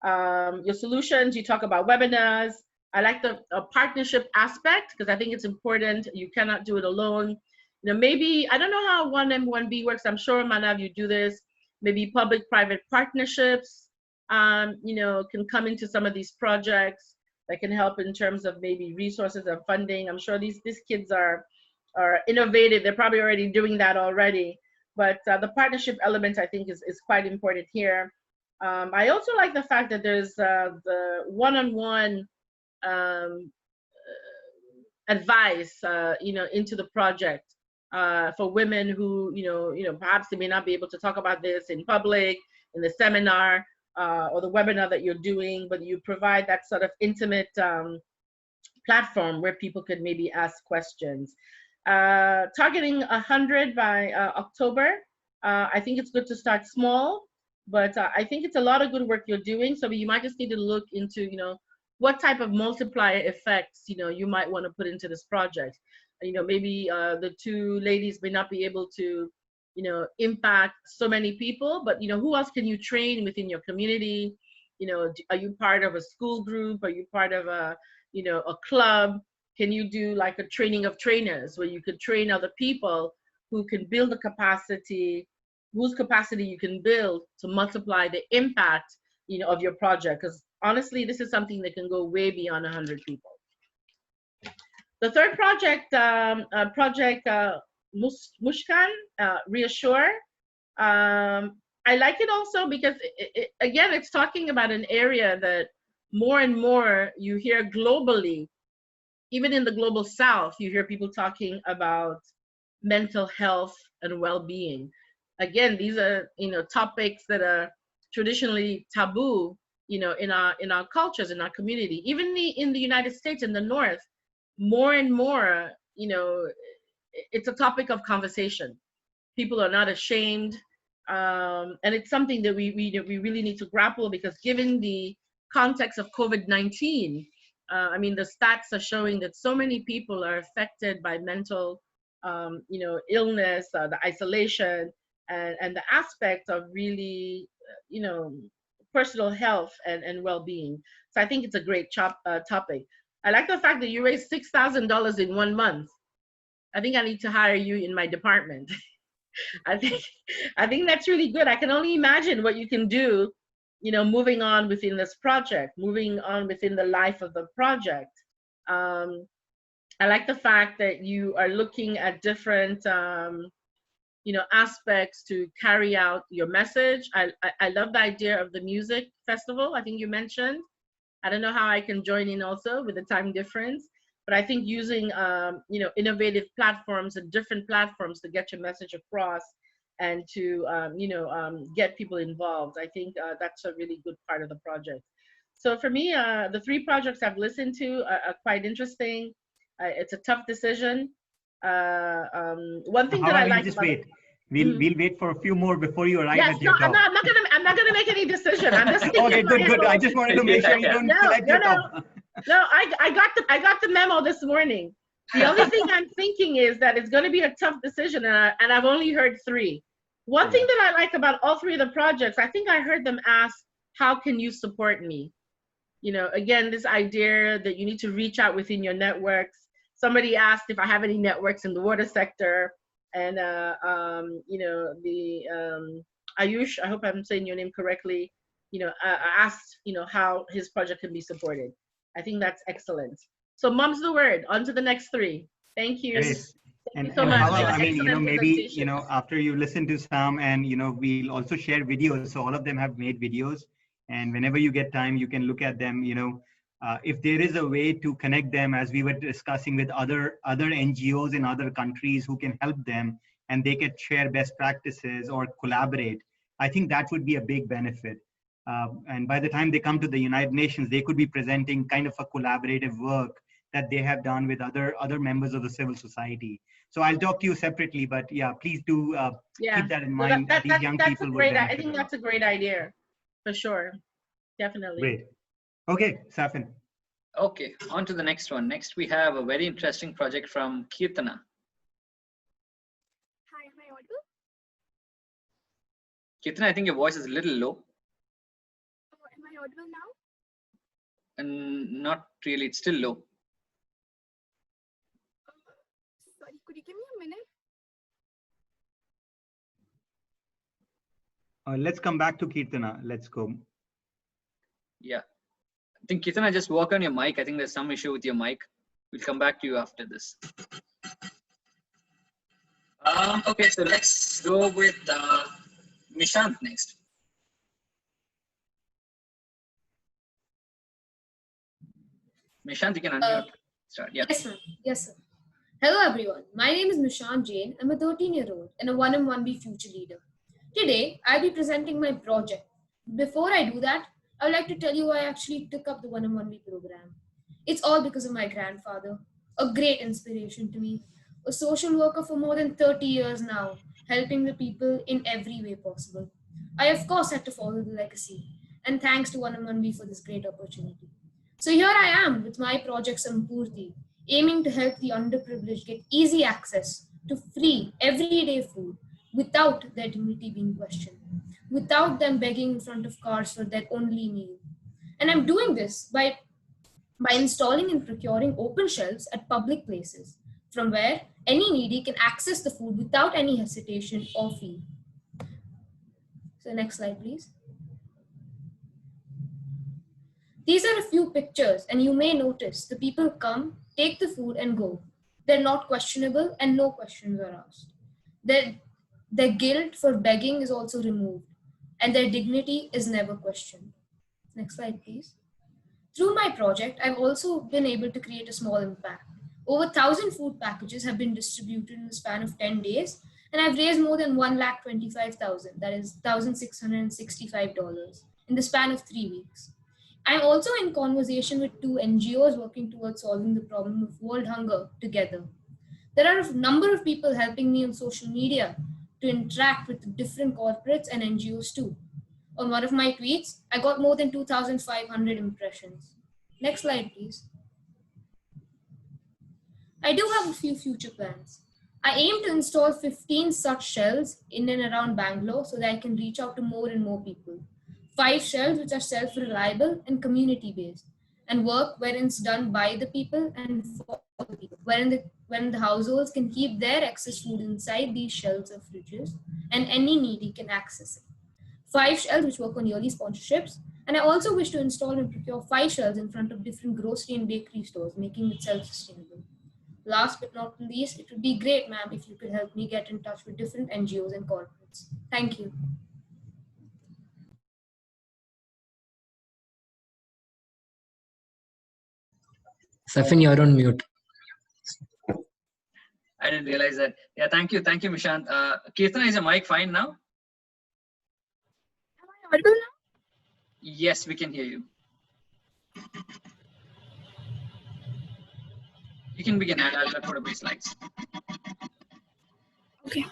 Your solutions, you talk about webinars. I like the partnership aspect because I think it's important. You cannot do it alone. Maybe, I don't know how 1M1B works. I'm sure, Manav, you do this. Maybe public-private partnerships, can come into some of these projects that can help in terms of maybe resources and funding. I'm sure these kids are innovative. They're probably already doing that already. But the partnership element, I think, is quite important here. I also like the fact that there's the one-on-one advice, into the project for women who, perhaps they may not be able to talk about this in public, in the seminar or the webinar that you're doing, but you provide that sort of intimate platform where people could maybe ask questions. Targeting 100 by October. I think it's good to start small, but I think it's a lot of good work you're doing. So you might just need to look into, what type of multiplier effects, you might want to put into this project. Maybe the 2 ladies may not be able to, impact so many people, but, who else can you train within your community? Are you part of a school group? Are you part of a club? Can you do like a training of trainers where you could train other people who can build the capacity, whose capacity you can build to multiply the impact, of your project? Because honestly, this is something that can go way beyond 100 people. The third project, Project Mushkan, Reassure. I like it also because, again, it's talking about an area that more and more you hear globally. Even in the global south, you hear people talking about mental health and well-being. Again, these are topics that are traditionally taboo, in our cultures, in our community, even in the United States, in the North, more and more, it's a topic of conversation. People are not ashamed, and it's something that we really need to grapple, because given the context of COVID-19, I mean, the stats are showing that so many people are affected by mental, illness, the isolation, and the aspect of really, personal health and well-being. So I think it's a great topic. I like the fact that you raised $6,000 in 1 month. I think I need to hire you in my department. I think that's really good. I can only imagine what you can do, moving on within this project, moving on within the life of the project. I like the fact that you are looking at different, aspects to carry out your message. I love the idea of the music festival, I think you mentioned. I don't know how I can join in also with the time difference, but I think using, innovative platforms and different platforms to get your message across and to, get people involved. I think that's a really good part of the project. So for me, the 3 projects I've listened to are quite interesting. It's a tough decision. One thing that I like about wait. We'll wait for a few more before you arrive yes, at your top. I'm not gonna make any decision. I'm just okay, good. I just wanted to make sure you don't select your top. No, I got the memo this morning. The only thing I'm thinking is that it's going to be a tough decision, and I've only heard 3. One thing that I like about all 3 of the projects, I think I heard them ask, "How can you support me?" Again, this idea that you need to reach out within your networks. Somebody asked if I have any networks in the water sector, and Ayush, I hope I'm saying your name correctly, asked, how his project can be supported. I think that's excellent. So mum's the word. On to the next 3. Thank you. Great. Thank you so much. Hawa, I mean, maybe, presentation. after you listen to some, and, we'll also share videos. So all of them have made videos. And whenever you get time, you can look at them, if there is a way to connect them, as we were discussing, with other NGOs in other countries who can help them, and they can share best practices or collaborate, I think that would be a big benefit. And by the time they come to the United Nations, they could be presenting kind of a collaborative work that they have done with other members of the civil society. So I'll talk to you separately, but yeah, please do keep that in mind. These young people would benefit. I think that's a great idea, for sure. Definitely. Great. Okay, Safin. Okay, on to the next one. Next, we have a very interesting project from Kirtana. Hi, am I audible? Kirtana, I think your voice is a little low. Oh, am I audible now? And not really, it's still low. Sorry, could you give me a minute? Let's come back to Kirtana. Let's go. Yeah. I think Kirtana, just work on your mic. I think there's some issue with your mic. We'll come back to you after this. Okay, so let's go with Nishant next. Nishant, you can unmute. Start. Yeah. Yes, ma'am. Yes, sir. Hello, everyone. My name is Nishant Jain. I'm a 13-year-old and a 1M1B future leader. Today, I'll be presenting my project. Before I do that, I would like to tell you why I actually took up the 1M1B program. It's all because of my grandfather, a great inspiration to me, a social worker for more than 30 years now, helping the people in every way possible. I, of course, had to follow the legacy, and thanks to 1M1B for this great opportunity. So here I am with my project Sampurti, aiming to help the underprivileged get easy access to free, everyday food without their dignity being questioned, without them begging in front of cars for their only meal. And I'm doing this by installing and procuring open shelves at public places, from where any needy can access the food without any hesitation or fee. So next slide, please. These are a few pictures, and you may notice the people come, take the food, and go. They're not questionable, and no questions are asked. Their guilt for begging is also removed, and their dignity is never questioned. Next slide, please. Through my project, I've also been able to create a small impact. Over 1,000 food packages have been distributed in the span of 10 days, and I've raised more than 1,25,000, that is $1,665, in the span of 3 weeks. I'm also in conversation with two NGOs working towards solving the problem of world hunger together. There are a number of people helping me on social media to interact with different corporates and NGOs too. On one of my tweets, I got more than 2,500 impressions. Next slide, please. I do have a few future plans. I aim to install 15 such shells in and around Bangalore so that I can reach out to more and more people. 5 shells which are self-reliable and community-based, and work wherein it's done by the people and for the people, wherein the households can keep their excess food inside these shelves or fridges, and any needy can access it. 5 shells which work on yearly sponsorships, and I also wish to install and procure 5 shells in front of different grocery and bakery stores, making it self-sustainable. Last but not least, it would be great, ma'am, if you could help me get in touch with different NGOs and corporates. Thank you. Safin, you're on mute. I didn't realize that. Yeah, thank you, Mishant. Kirtana, is your mic fine now? Am I audible now? Yes, we can hear you. You can begin. I'll put up the slides. Okay.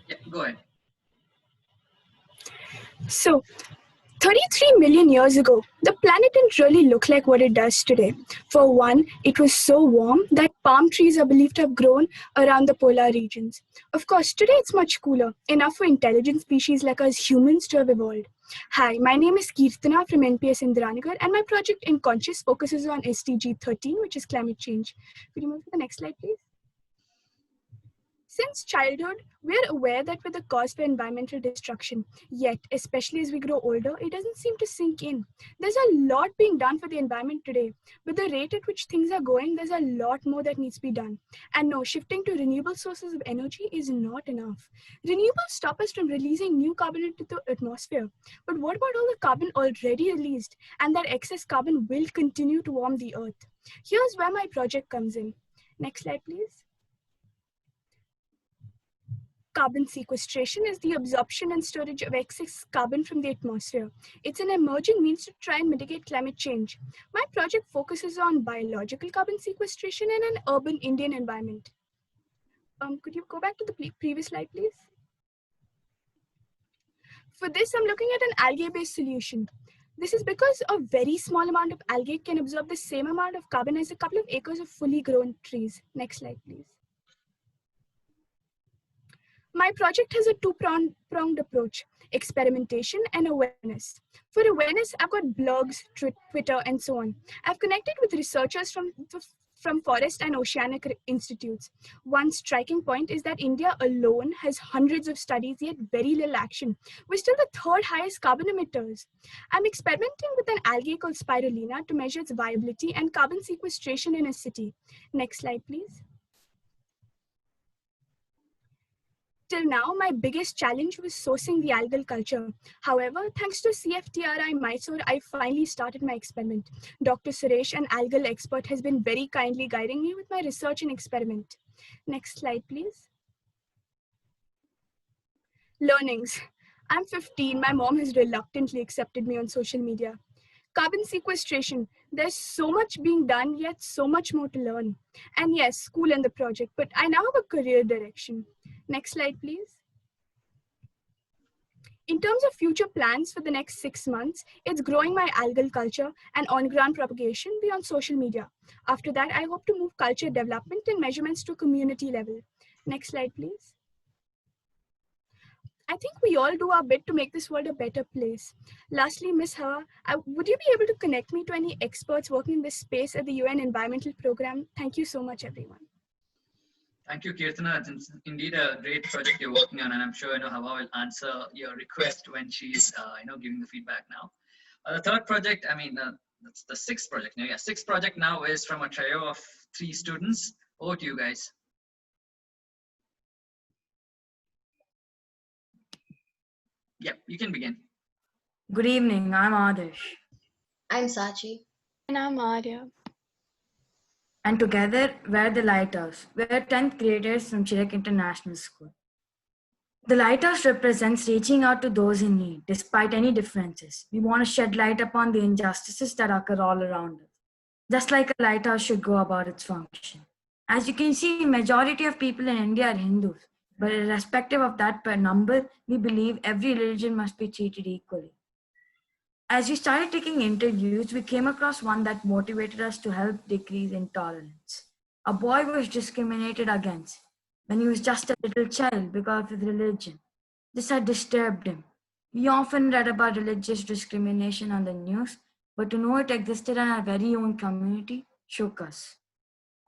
Yeah, go ahead. So, 33 million years ago, the planet didn't really look like what it does today. For one, it was so warm that palm trees are believed to have grown around the polar regions. Of course, today it's much cooler, enough for intelligent species like us humans to have evolved. Hi, my name is Kirtana from NPS Indranagar, and my project InConscious focuses on SDG 13, which is climate change. Could you move to the next slide, please? Since childhood, we are aware that we're the cause for environmental destruction. Yet, especially as we grow older, it doesn't seem to sink in. There's a lot being done for the environment today. But the rate at which things are going, there's a lot more that needs to be done. And no, shifting to renewable sources of energy is not enough. Renewables stop us from releasing new carbon into the atmosphere. But what about all the carbon already released? And that excess carbon will continue to warm the earth. Here's where my project comes in. Next slide, please. Carbon sequestration is the absorption and storage of excess carbon from the atmosphere. It's an emerging means to try and mitigate climate change. My project focuses on biological carbon sequestration in an urban Indian environment. Could you go back to the previous slide, please? For this, I'm looking at an algae-based solution. This is because a very small amount of algae can absorb the same amount of carbon as a couple of acres of fully grown trees. Next slide, please. My project has a two-pronged approach: experimentation and awareness. For awareness, I've got blogs, Twitter, and so on. I've connected with researchers from forest and oceanic institutes. One striking point is that India alone has hundreds of studies, yet very little action. We're still the third highest carbon emitters. I'm experimenting with an algae called spirulina to measure its viability and carbon sequestration in a city. Next slide, please. Till now, my biggest challenge was sourcing the algal culture. However, thanks to CFTRI Mysore, I finally started my experiment. Dr. Suresh, an algal expert, has been very kindly guiding me with my research and experiment. Next slide, please. Learnings. I'm 15. My mom has reluctantly accepted me on social media. Carbon sequestration. There's so much being done, yet so much more to learn. And yes, school and the project, but I now have a career direction. Next slide, please. In terms of future plans for the next 6 months, it's growing my algal culture and on-ground propagation beyond social media. After that, I hope to move culture development and measurements to community level. Next slide, please. I think we all do our bit to make this world a better place. Lastly, Ms. Hawa, would you be able to connect me to any experts working in this space at the UN Environmental Program? Thank you so much, everyone. Thank you, Kirtana. It's indeed a great project you're working on, and I'm sure Hawa will answer your request when she's giving the feedback now. The third project, that's the sixth project now. Yeah, sixth project now is from a trio of 3 students. Over to you guys. Yep, you can begin. Good evening, I'm Adesh. I'm Sachi. And I'm Arya. And together, we're the Lighthouse. We're 10th graders from Chirek International School. The lighthouse represents reaching out to those in need, despite any differences. We want to shed light upon the injustices that occur all around us, just like a lighthouse should go about its function. As you can see, majority of people in India are Hindus, but irrespective of that per number, we believe every religion must be treated equally. As we started taking interviews, we came across one that motivated us to help decrease intolerance. A boy was discriminated against when he was just a little child because of his religion. This had disturbed him. We often read about religious discrimination on the news, but to know it existed in our very own community shook us.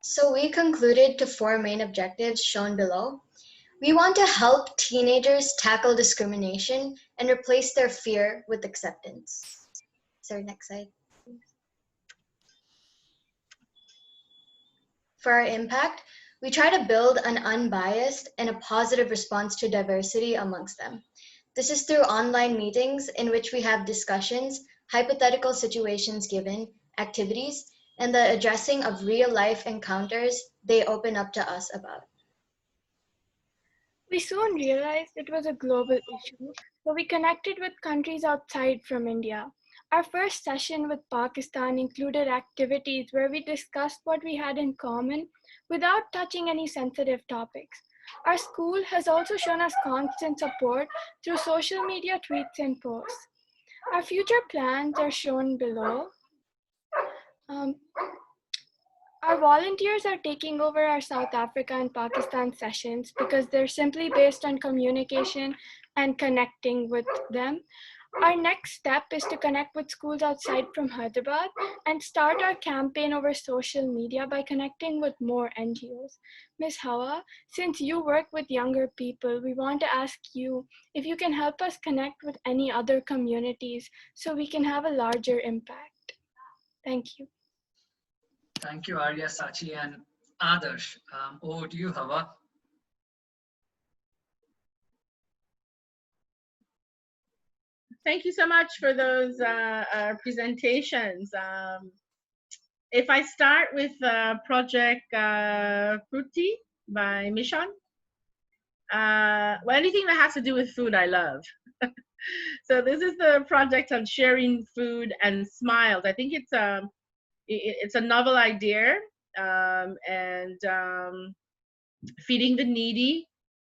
So we concluded to 4 main objectives shown below. We want to help teenagers tackle discrimination and replace their fear with acceptance. Sorry, next slide. For our impact, we try to build an unbiased and a positive response to diversity amongst them. This is through online meetings in which we have discussions, hypothetical situations given, activities, and the addressing of real-life encounters they open up to us about. We soon realized it was a global issue, so we connected with countries outside from India. Our first session with Pakistan included activities where we discussed what we had in common without touching any sensitive topics. Our school has also shown us constant support through social media tweets and posts. Our future plans are shown below. Our volunteers are taking over our South Africa and Pakistan sessions because they're simply based on communication and connecting with them. Our next step is to connect with schools outside from Hyderabad and start our campaign over social media by connecting with more NGOs. Ms. Hawa, since you work with younger people, we want to ask you if you can help us connect with any other communities so we can have a larger impact. Thank you. Thank you, Arya, Sachi, and Adarsh. Over to you, Hawa. Thank you so much for those presentations. If I start with Project Fruity by Mission, well, anything that has to do with food, I love. So this is the project on sharing food and smiles. I think it's a novel idea, and feeding the needy.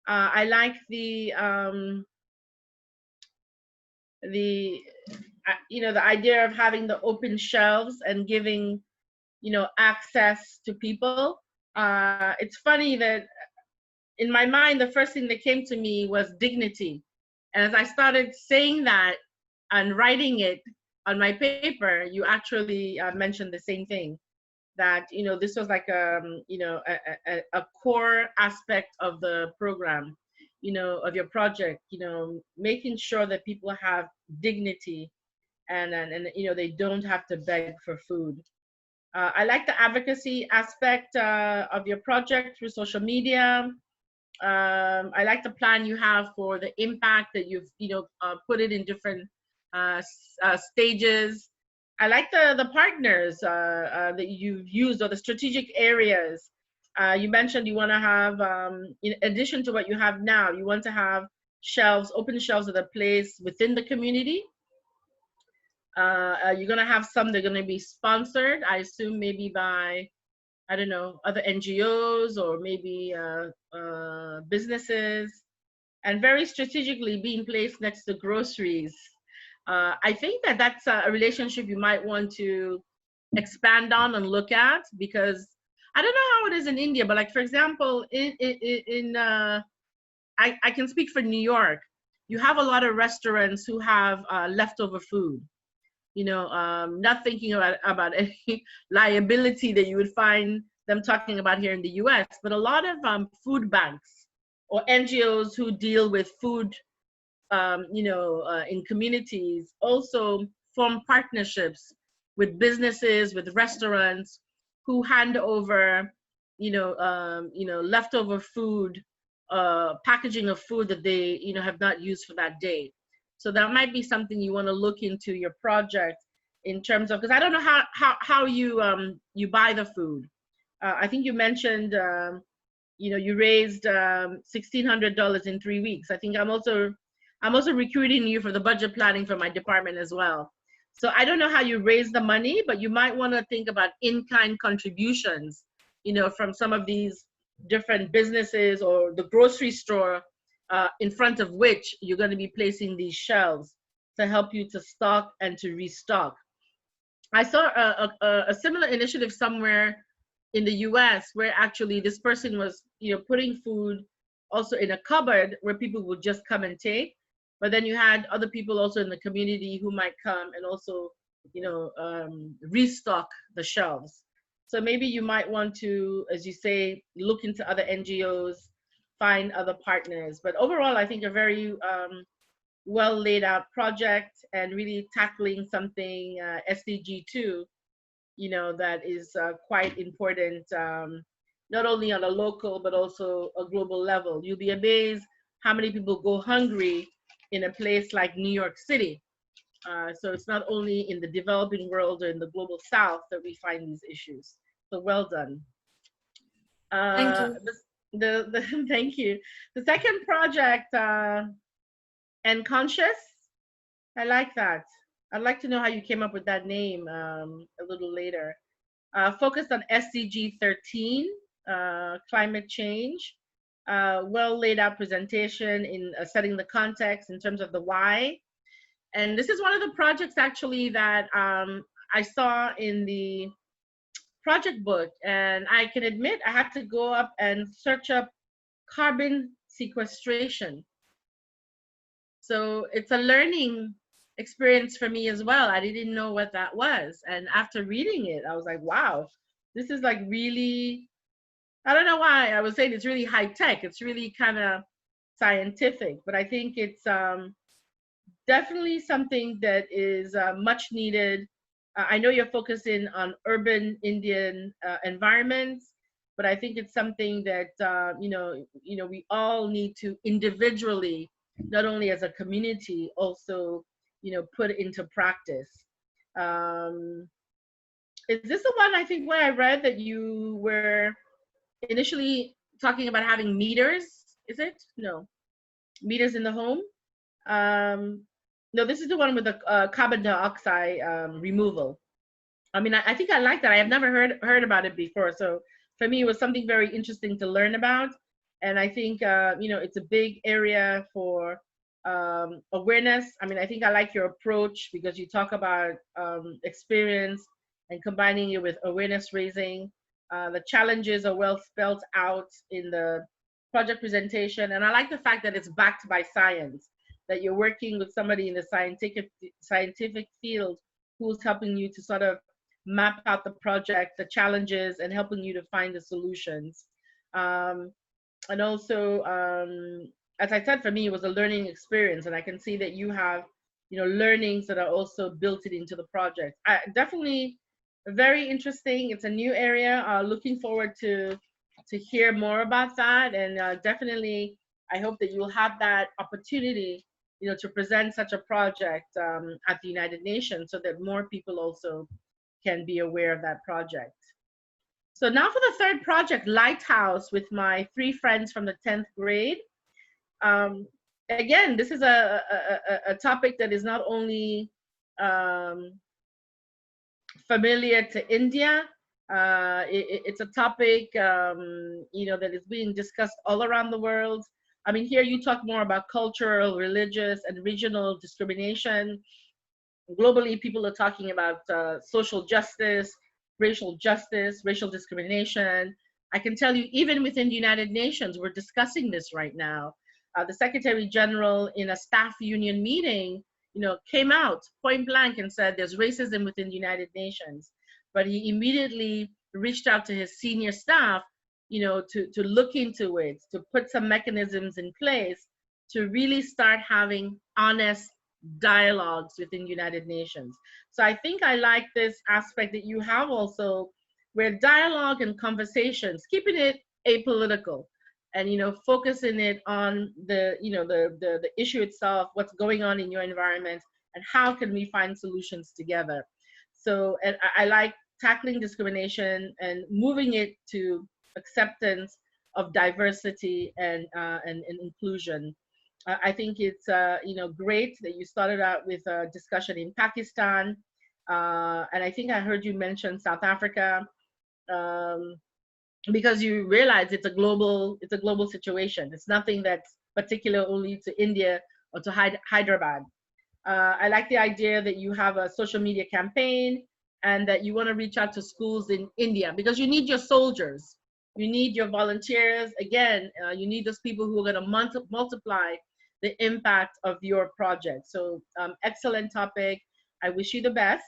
I like the the idea of having the open shelves and giving access to people. It's funny that in my mind the first thing that came to me was dignity, and as I started saying that and writing it on my paper, you actually mentioned the same thing, that this was like a core aspect of the program, of your project, making sure that people have dignity and they don't have to beg for food. I like the advocacy aspect of your project through social media. I like the plan you have for the impact that you've put it in different stages. I like the partners that you've used, or the strategic areas. You mentioned you want to have, in addition to what you have now, you want to have shelves, open shelves at a place within the community. You're going to have some that are going to be sponsored, I assume, maybe by, I don't know, other NGOs or maybe businesses, and very strategically being placed next to groceries. I think that that's a relationship you might want to expand on and look at, because I don't know how it is in India, but like, for example, I can speak for New York. You have a lot of restaurants who have leftover food, not thinking about any liability that you would find them talking about here in the US, but a lot of food banks or NGOs who deal with food in communities also form partnerships with businesses, with restaurants who hand over, leftover food, packaging of food that they, have not used for that day. So that might be something you want to look into your project in terms of, because I don't know how you you buy the food. I think you mentioned you raised $1,600 in 3 weeks. I think I'm also recruiting you for the budget planning for my department as well. So I don't know how you raise the money, but you might want to think about in-kind contributions, from some of these different businesses or the grocery store in front of which you're going to be placing these shelves to help you to stock and to restock. I saw a similar initiative somewhere in the US where actually this person was, putting food also in a cupboard where people would just come and take. But then you had other people also in the community who might come and also, restock the shelves. So maybe you might want to, as you say, look into other NGOs, find other partners. But overall, I think a very well laid out project and really tackling something SDG 2, that is quite important, not only on a local but also a global level. You'll be amazed how many people go hungry in a place like New York City. So it's not only in the developing world or in the global South that we find these issues. So well done. Thank you. Thank you. The second project, and conscious, I like that. I'd like to know how you came up with that name a little later. Focused on SDG 13, climate change. Well laid out presentation in setting the context in terms of the why. And this is one of the projects actually that I saw in the project book. And I can admit I had to go up and search up carbon sequestration. So it's a learning experience for me as well. I didn't know what that was. And after reading it, I was like, wow, this is like really, I don't know why I was saying it's really high tech. It's really kind of scientific, but I think it's definitely something that is much needed. I know you're focusing on urban Indian environments, but I think it's something that we all need to individually, not only as a community, also put into practice. Is this the one I think where I read that you were initially talking about having meters? Is it? No, meters in the home. No, this is the one with the carbon dioxide removal. I mean, I think I like that. I have never heard about it before. So for me, it was something very interesting to learn about. And I think, it's a big area for awareness. I mean, I think I like your approach because you talk about experience and combining it with awareness raising. The challenges are well spelled out in the project presentation. And I like the fact that it's backed by science, that you're working with somebody in the scientific field who's helping you to sort of map out the project, the challenges, and helping you to find the solutions. And also, as I said, for me, it was a learning experience, and I can see that you have, learnings that are also built into the project. Definitely very interesting. It's a new area. Looking forward to hear more about that, and definitely, I hope that you'll have that opportunity, to present such a project at the United Nations, so that more people also can be aware of that project. So now for the third project, Lighthouse, with my 3 friends from the 10th grade. Again, this is a topic that is not only familiar to India, it's a topic that is being discussed all around the world. I mean, here you talk more about cultural, religious, and regional discrimination. Globally, people are talking about social justice, racial discrimination. I can tell you, even within the United Nations, we're discussing this right now. The Secretary General, in a staff union meeting, came out point blank and said there's racism within the United Nations. But he immediately reached out to his senior staff, to look into it, to put some mechanisms in place to really start having honest dialogues within United Nations. So I think I like this aspect that you have also, where dialogue and conversations, keeping it apolitical, and focusing it on the the issue itself, what's going on in your environment, and how can we find solutions together. So, and I like tackling discrimination and moving it to acceptance of diversity and inclusion. I think it's great that you started out with a discussion in Pakistan, and I think I heard you mention South Africa, um, because you realize it's a global situation. It's nothing that's particular only to India or to Hyderabad. I like the idea that you have a social media campaign and that you want to reach out to schools in India, because you need your soldiers, you need your volunteers. Again, you need those people who are going to multiply the impact of your project. So, excellent topic. I wish you the best.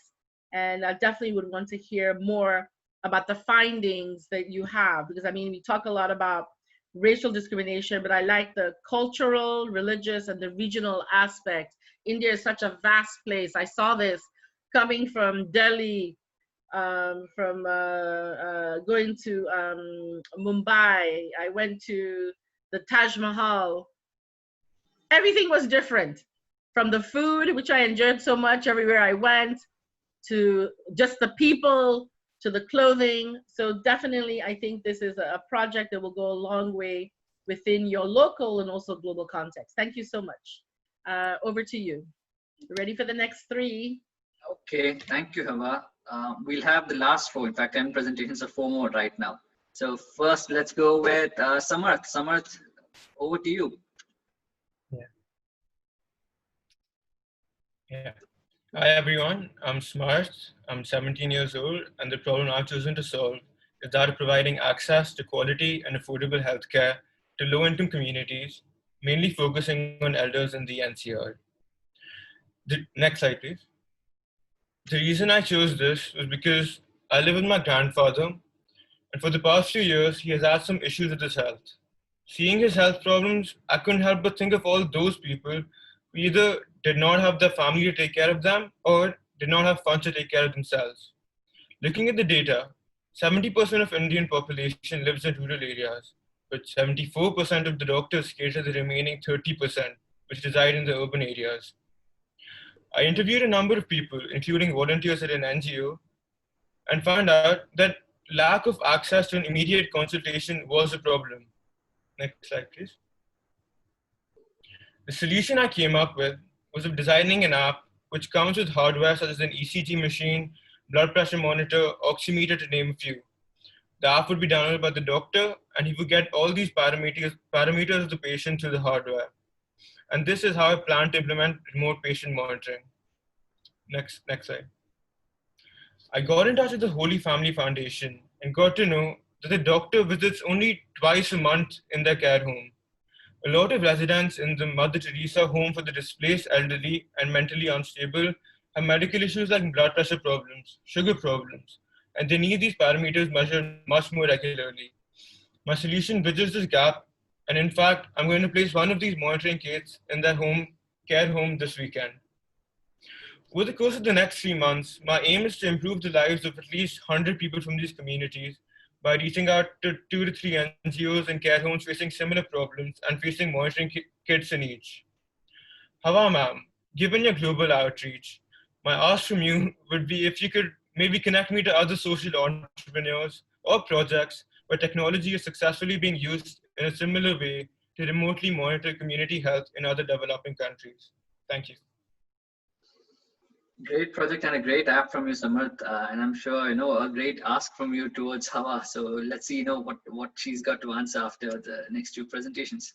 And I definitely would want to hear more about the findings that you have, because I mean, we talk a lot about racial discrimination, but I like the cultural, religious, and the regional aspect. India is such a vast place. I saw this coming from Delhi, from going to Mumbai. I went to the Taj Mahal. Everything was different, from the food, which I enjoyed so much everywhere I went, to just the people, to the clothing. So definitely, I think this is a project that will go a long way within your local and also global context. Thank you so much. Over to you. Ready for the next three? Okay, thank you, Hawa. We'll have the last four. In fact, 10 presentations or 4 more right now. So first, let's go with Samarth. Samarth, over to you. Yeah. Hi everyone, I'm Smart. I'm 17 years old, and the problem I've chosen to solve is that of providing access to quality and affordable healthcare to low-income communities, mainly focusing on elders in the NCR. Next slide, please. The reason I chose this was because I live with my grandfather, and for the past few years, he has had some issues with his health. Seeing his health problems, I couldn't help but think of all those people who either did not have their family to take care of them or did not have funds to take care of themselves. Looking at the data, 70% of Indian population lives in rural areas, but 74% of the doctors cater to the remaining 30%, which reside in the urban areas. I interviewed a number of people, including volunteers at an NGO, and found out that lack of access to an immediate consultation was a problem. Next slide, please. The solution I came up with was of designing an app which comes with hardware such as an ECG machine, blood pressure monitor, oximeter, to name a few. The app would be downloaded by the doctor, and he would get all these parameters of the patient through the hardware. And this is how I plan to implement remote patient monitoring. Next slide. I got in touch with the Holy Family Foundation and got to know that the doctor visits only twice a month in their care home. A lot of residents in the Mother Teresa home for the displaced elderly and mentally unstable have medical issues like blood pressure problems, sugar problems, and they need these parameters measured much more regularly. My solution bridges this gap, and in fact, I'm going to place one of these monitoring kits in their care home this weekend. Over the course of the next 3 months, my aim is to improve the lives of at least 100 people from these communities by reaching out to 2 to 3 NGOs and care homes facing similar problems and facing monitoring kits in each. Hawa ma'am, given your global outreach, my ask from you would be if you could maybe connect me to other social entrepreneurs or projects where technology is successfully being used in a similar way to remotely monitor community health in other developing countries. Thank you. Great project and a great app from you, Samarth, and I'm sure a great ask from you towards Hawa. So let's see what she's got to answer after the next 2 presentations.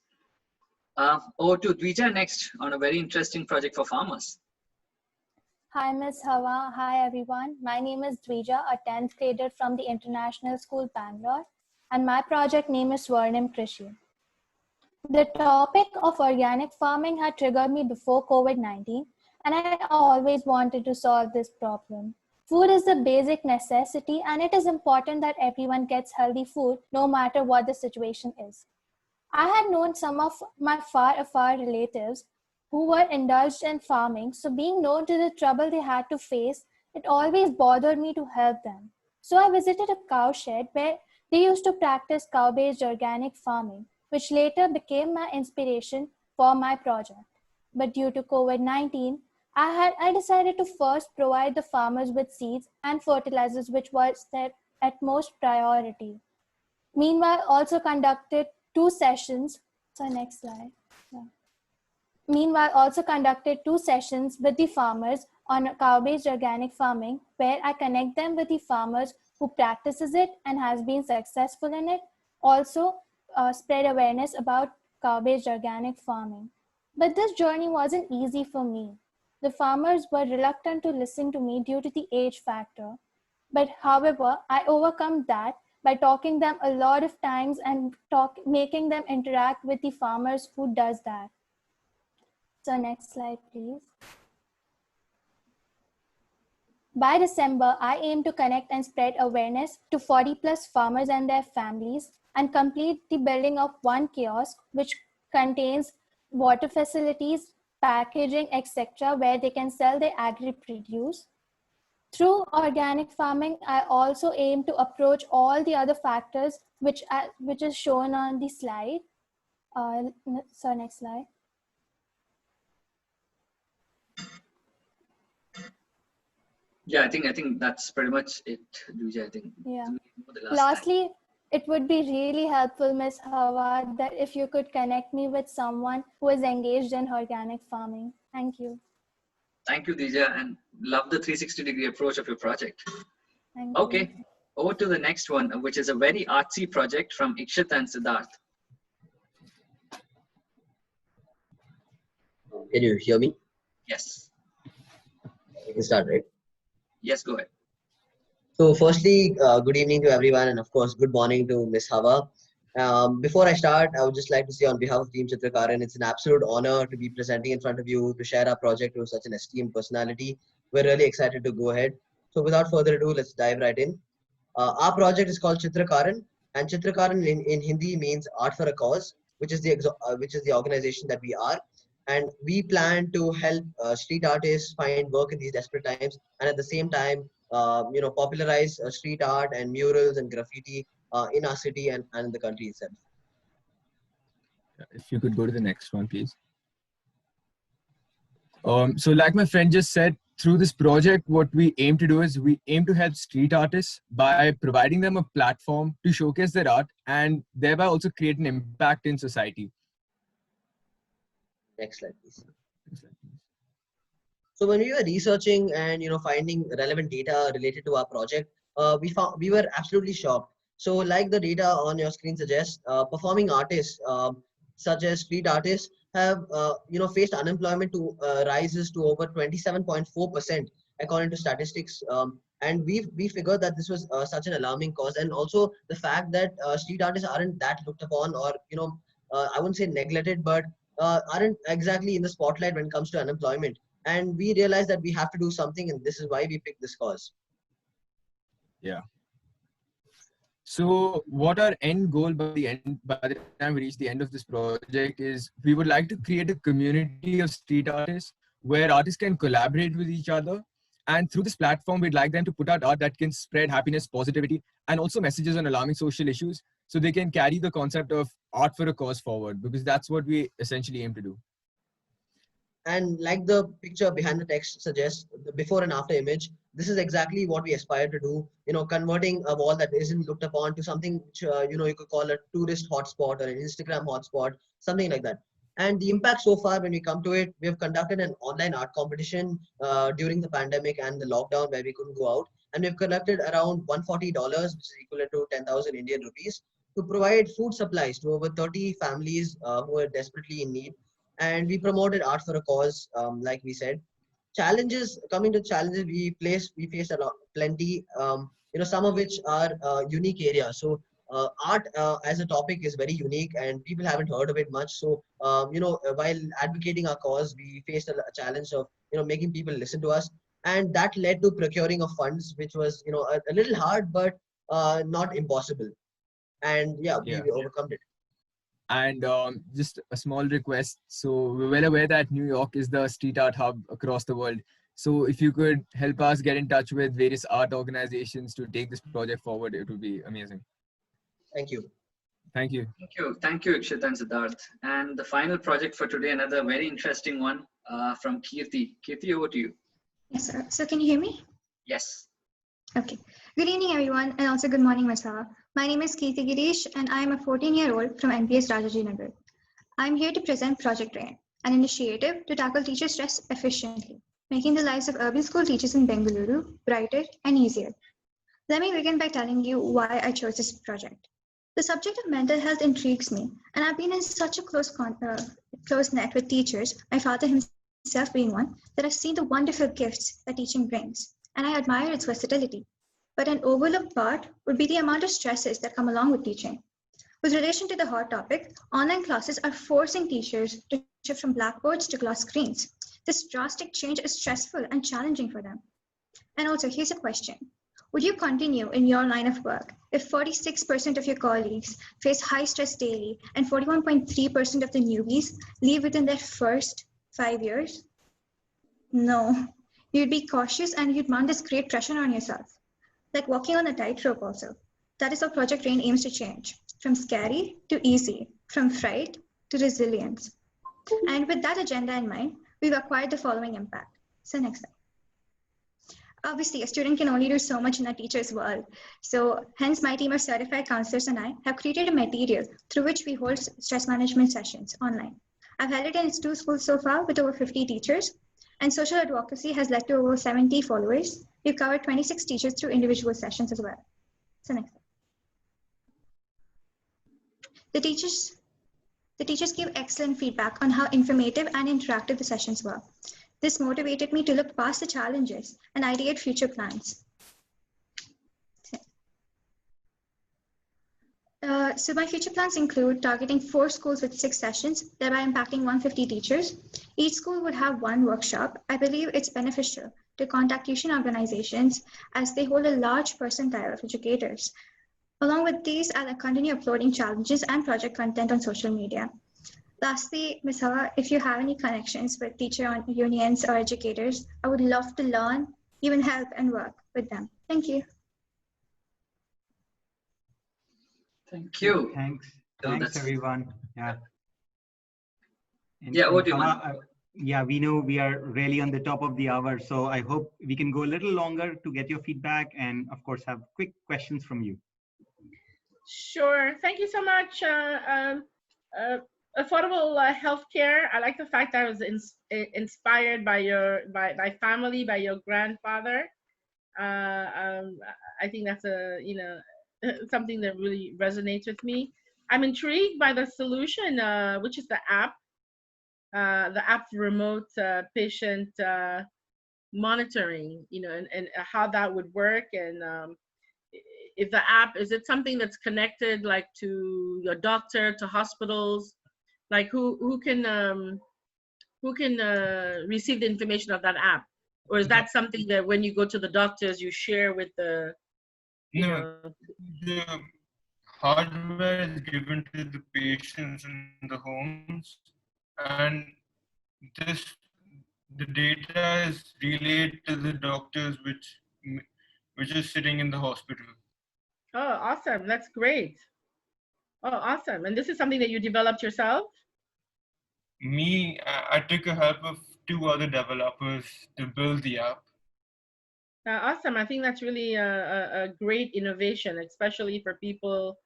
Over to Dvija next on a very interesting project for farmers. Hi, Ms. Hawa. Hi, everyone. My name is Dvija, a 10th grader from the International School, Bangalore, and my project name is Swarnim Krishi. The topic of organic farming had triggered me before COVID-19, and I always wanted to solve this problem. Food is a basic necessity, and it is important that everyone gets healthy food no matter what the situation is. I had known some of my far relatives who were indulged in farming, so being known to the trouble they had to face, it always bothered me to help them. So I visited a cowshed where they used to practice cow-based organic farming, which later became my inspiration for my project. But due to COVID-19, I decided to first provide the farmers with seeds and fertilizers, which was their utmost priority. Meanwhile, also conducted 2 sessions. So next slide. Yeah. Meanwhile, also conducted 2 sessions with the farmers on cow-based organic farming, where I connect them with the farmers who practices it and has been successful in it. Also spread awareness about cow-based organic farming. But this journey wasn't easy for me. The farmers were reluctant to listen to me due to the age factor. But however, I overcome that by talking them a lot of times and making them interact with the farmers who does that. So next slide, please. By December, I aim to connect and spread awareness to 40 plus farmers and their families and complete the building of 1 kiosk, which contains water facilities, packaging, etc., where they can sell their agri-produce. Through organic farming, I also aim to approach all the other factors which is shown on the slide. So next slide. Yeah, I think that's pretty much it, Duja. I think. Yeah. Lastly, it would be really helpful, Ms. Hawa, that if you could connect me with someone who is engaged in organic farming. Thank you. Thank you, Dija, and love the 360-degree approach of your project. Thank Okay, you. over to the next one, which is a very artsy project from Ikshit and Siddharth. Can you hear me? Yes. We can start, right? Yes, go ahead. So firstly, good evening to everyone, and of course, good morning to Ms. Hawa. Before I start, I would just like to say on behalf of Team Chitrakaran, it's an absolute honor to be presenting in front of you to share our project with such an esteemed personality. We're really excited to go ahead. So without further ado, let's dive right in. Our project is called Chitrakaran, and Chitrakaran in Hindi means Art for a Cause, which is the organization that we are. And we plan to help street artists find work in these desperate times, and at the same time, popularize street art and murals and graffiti in our city and in the country itself. If you could go to the next one, please. So like my friend just said, through this project, what we aim to do is we aim to help street artists by providing them a platform to showcase their art and thereby also create an impact in society. Next slide, please. So when we were researching and finding relevant data related to our project, we were absolutely shocked. So like the data on your screen suggests, performing artists such as street artists have faced unemployment to rises to over 27.4% according to statistics. And we figured that this was such an alarming cause, and also the fact that street artists aren't that looked upon, or I wouldn't say neglected, but aren't exactly in the spotlight when it comes to unemployment. And we realized that we have to do something, and this is why we picked this cause. Yeah. So what our end goal by the time we reach the end of this project is, we would like to create a community of street artists where artists can collaborate with each other. And through this platform, we'd like them to put out art that can spread happiness, positivity, and also messages on alarming social issues, so they can carry the concept of art for a cause forward, because that's what we essentially aim to do. And like the picture behind the text suggests, the before and after image, this is exactly what we aspire to do. Converting a wall that isn't looked upon to something which, you could call a tourist hotspot or an Instagram hotspot, something like that. And the impact so far, when we come to it, we have conducted an online art competition during the pandemic and the lockdown where we couldn't go out. And we've collected around $140, which is equivalent to 10,000 Indian rupees, to provide food supplies to over 30 families who are desperately in need. And we promoted art for a cause, like we said. Coming to challenges, we faced plenty, some of which are unique areas. So art as a topic is very unique and people haven't heard of it much. So, while advocating our cause, we faced a challenge of, making people listen to us. And that led to procuring of funds, which was, a little hard, but not impossible. And yeah, we overcome it. And just a small request. So we're well aware that New York is the street art hub across the world. So if you could help us get in touch with various art organizations to take this project forward, it would be amazing. Thank you. Thank you. Thank you. Thank you, Ikshit and Siddharth. And the final project for today, another very interesting one from Kirti. Kirti, over to you. Yes, sir. So can you hear me? Yes. Okay. Good evening, everyone, and also good morning, Ms. Hawa. My name is Kirti Girish, and I am a 14-year-old from NPS Rajajinagar. I am here to present Project RAIN, an initiative to tackle teacher stress efficiently, making the lives of urban school teachers in Bengaluru brighter and easier. Let me begin by telling you why I chose this project. The subject of mental health intrigues me, and I've been in such a close net with teachers, my father himself being one, that I've seen the wonderful gifts that teaching brings, and I admire its versatility. But an overlooked part would be the amount of stresses that come along with teaching. With relation to the hot topic, online classes are forcing teachers to shift from blackboards to glass screens. This drastic change is stressful and challenging for them. And also, here's a question. Would you continue in your line of work if 46% of your colleagues face high stress daily and 41.3% of the newbies leave within their first 5 years? No. You'd be cautious and you'd mount this great pressure on yourself. Like walking on a tightrope also. That is how Project RAIN aims to change. From scary to easy, from fright to resilience. And with that agenda in mind, we've acquired the following impact. So next slide. Obviously, a student can only do so much in a teacher's world. So hence my team of certified counselors and I have created a material through which we hold stress management sessions online. I've held it in 2 schools so far with over 50 teachers, and social advocacy has led to over 70 followers. We've covered 26 teachers through individual sessions as well. So next slide. The teachers gave excellent feedback on how informative and interactive the sessions were. This motivated me to look past the challenges and ideate future plans. So my future plans include targeting 4 schools with 6 sessions, thereby impacting 150 teachers. Each school would have 1 workshop. I believe it's beneficial to contact tuition organizations as they hold a large percentile of educators. Along with these, I'll continue uploading challenges and project content on social media. Lastly, Ms. Hawa, if you have any connections with teacher unions or educators, I would love to learn, even help and work with them. Thank you. Thank you. Thanks everyone. Yeah. Yeah, what do you want? Yeah, we know we are really on the top of the hour, so I hope we can go a little longer to get your feedback and of course have quick questions from you. Sure. Thank you so much. Affordable healthcare. I like the fact that I was inspired by by family, by your grandfather. I think that's something that really resonates with me. I'm intrigued by the solution, which is the app for remote patient monitoring. And how that would work, and if the app, is it something that's connected like to your doctor, to hospitals, like who can receive the information of that app, or is that something that when you go to the doctors you share with the the hardware is given to the patients in the homes, and the data is relayed to the doctors which is sitting in the hospital. Oh, awesome. That's great. Oh, awesome. And this is something that you developed yourself? I took a help of 2 other developers to build the app. Awesome. I think that's really a great innovation, especially for people,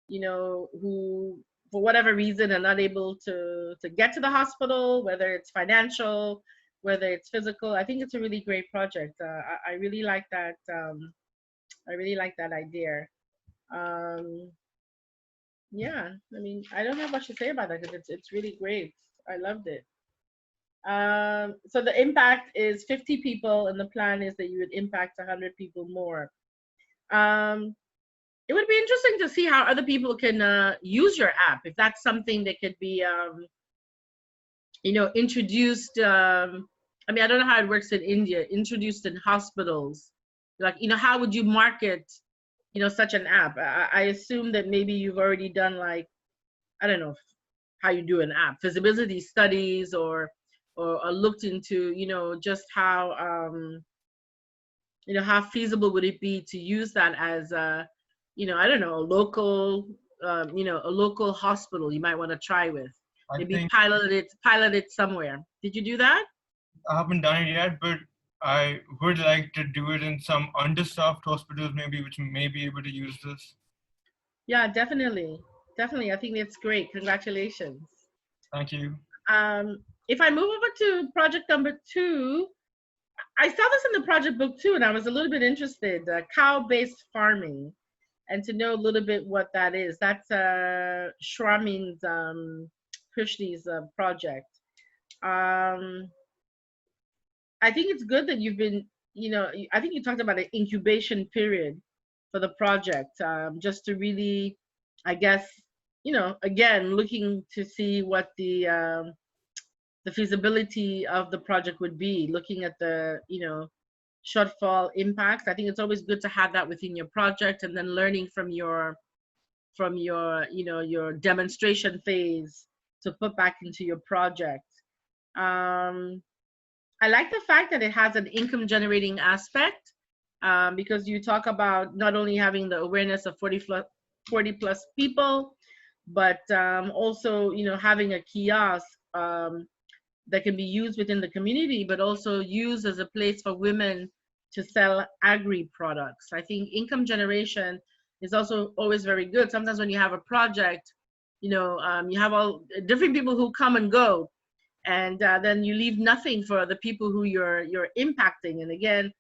who for whatever reason are not able to get to the hospital, whether it's financial, whether it's physical. I think it's a really great project. I really like that. I really like that idea. Yeah, I mean, I don't have much to say about that because it's really great. I loved it. So the impact is 50 people, and the plan is that you would impact 100 people more. It would be interesting to see how other people can use your app, if that's something that could be, introduced. I mean, I don't know how it works in India, introduced in hospitals. Like, how would you market, such an app? I assume that maybe you've already done, like, I don't know how you do an app, feasibility studies, or looked into, just how, how feasible would it be to use that as a, I don't know, a local, a local hospital you might want to try with. Maybe pilot it somewhere. Did you do that? I haven't done it yet, but I would like to do it in some understaffed hospitals, maybe, which may be able to use this. Yeah, definitely. Definitely. I think it's great. Congratulations. Thank you. If I move over to project number 2, I saw this in the project book too, and I was a little bit interested. Cow-based farming, and to know a little bit what that is. That's Shramin's Krishni's project. Um, I think it's good that you've been, I think you talked about an incubation period for the project, just to really, I guess, again, looking to see what the feasibility of the project would be, looking at the, shortfall impacts. I think it's always good to have that within your project, and then learning from your your demonstration phase to put back into your project. Um, I like the fact that it has an income generating aspect, because you talk about not only having the awareness of 40 plus people, but also having a kiosk that can be used within the community, but also used as a place for women to sell agri products. I think income generation is also always very good. Sometimes when you have a project, you have all different people who come and go, and then you leave nothing for the people who you're impacting. And again,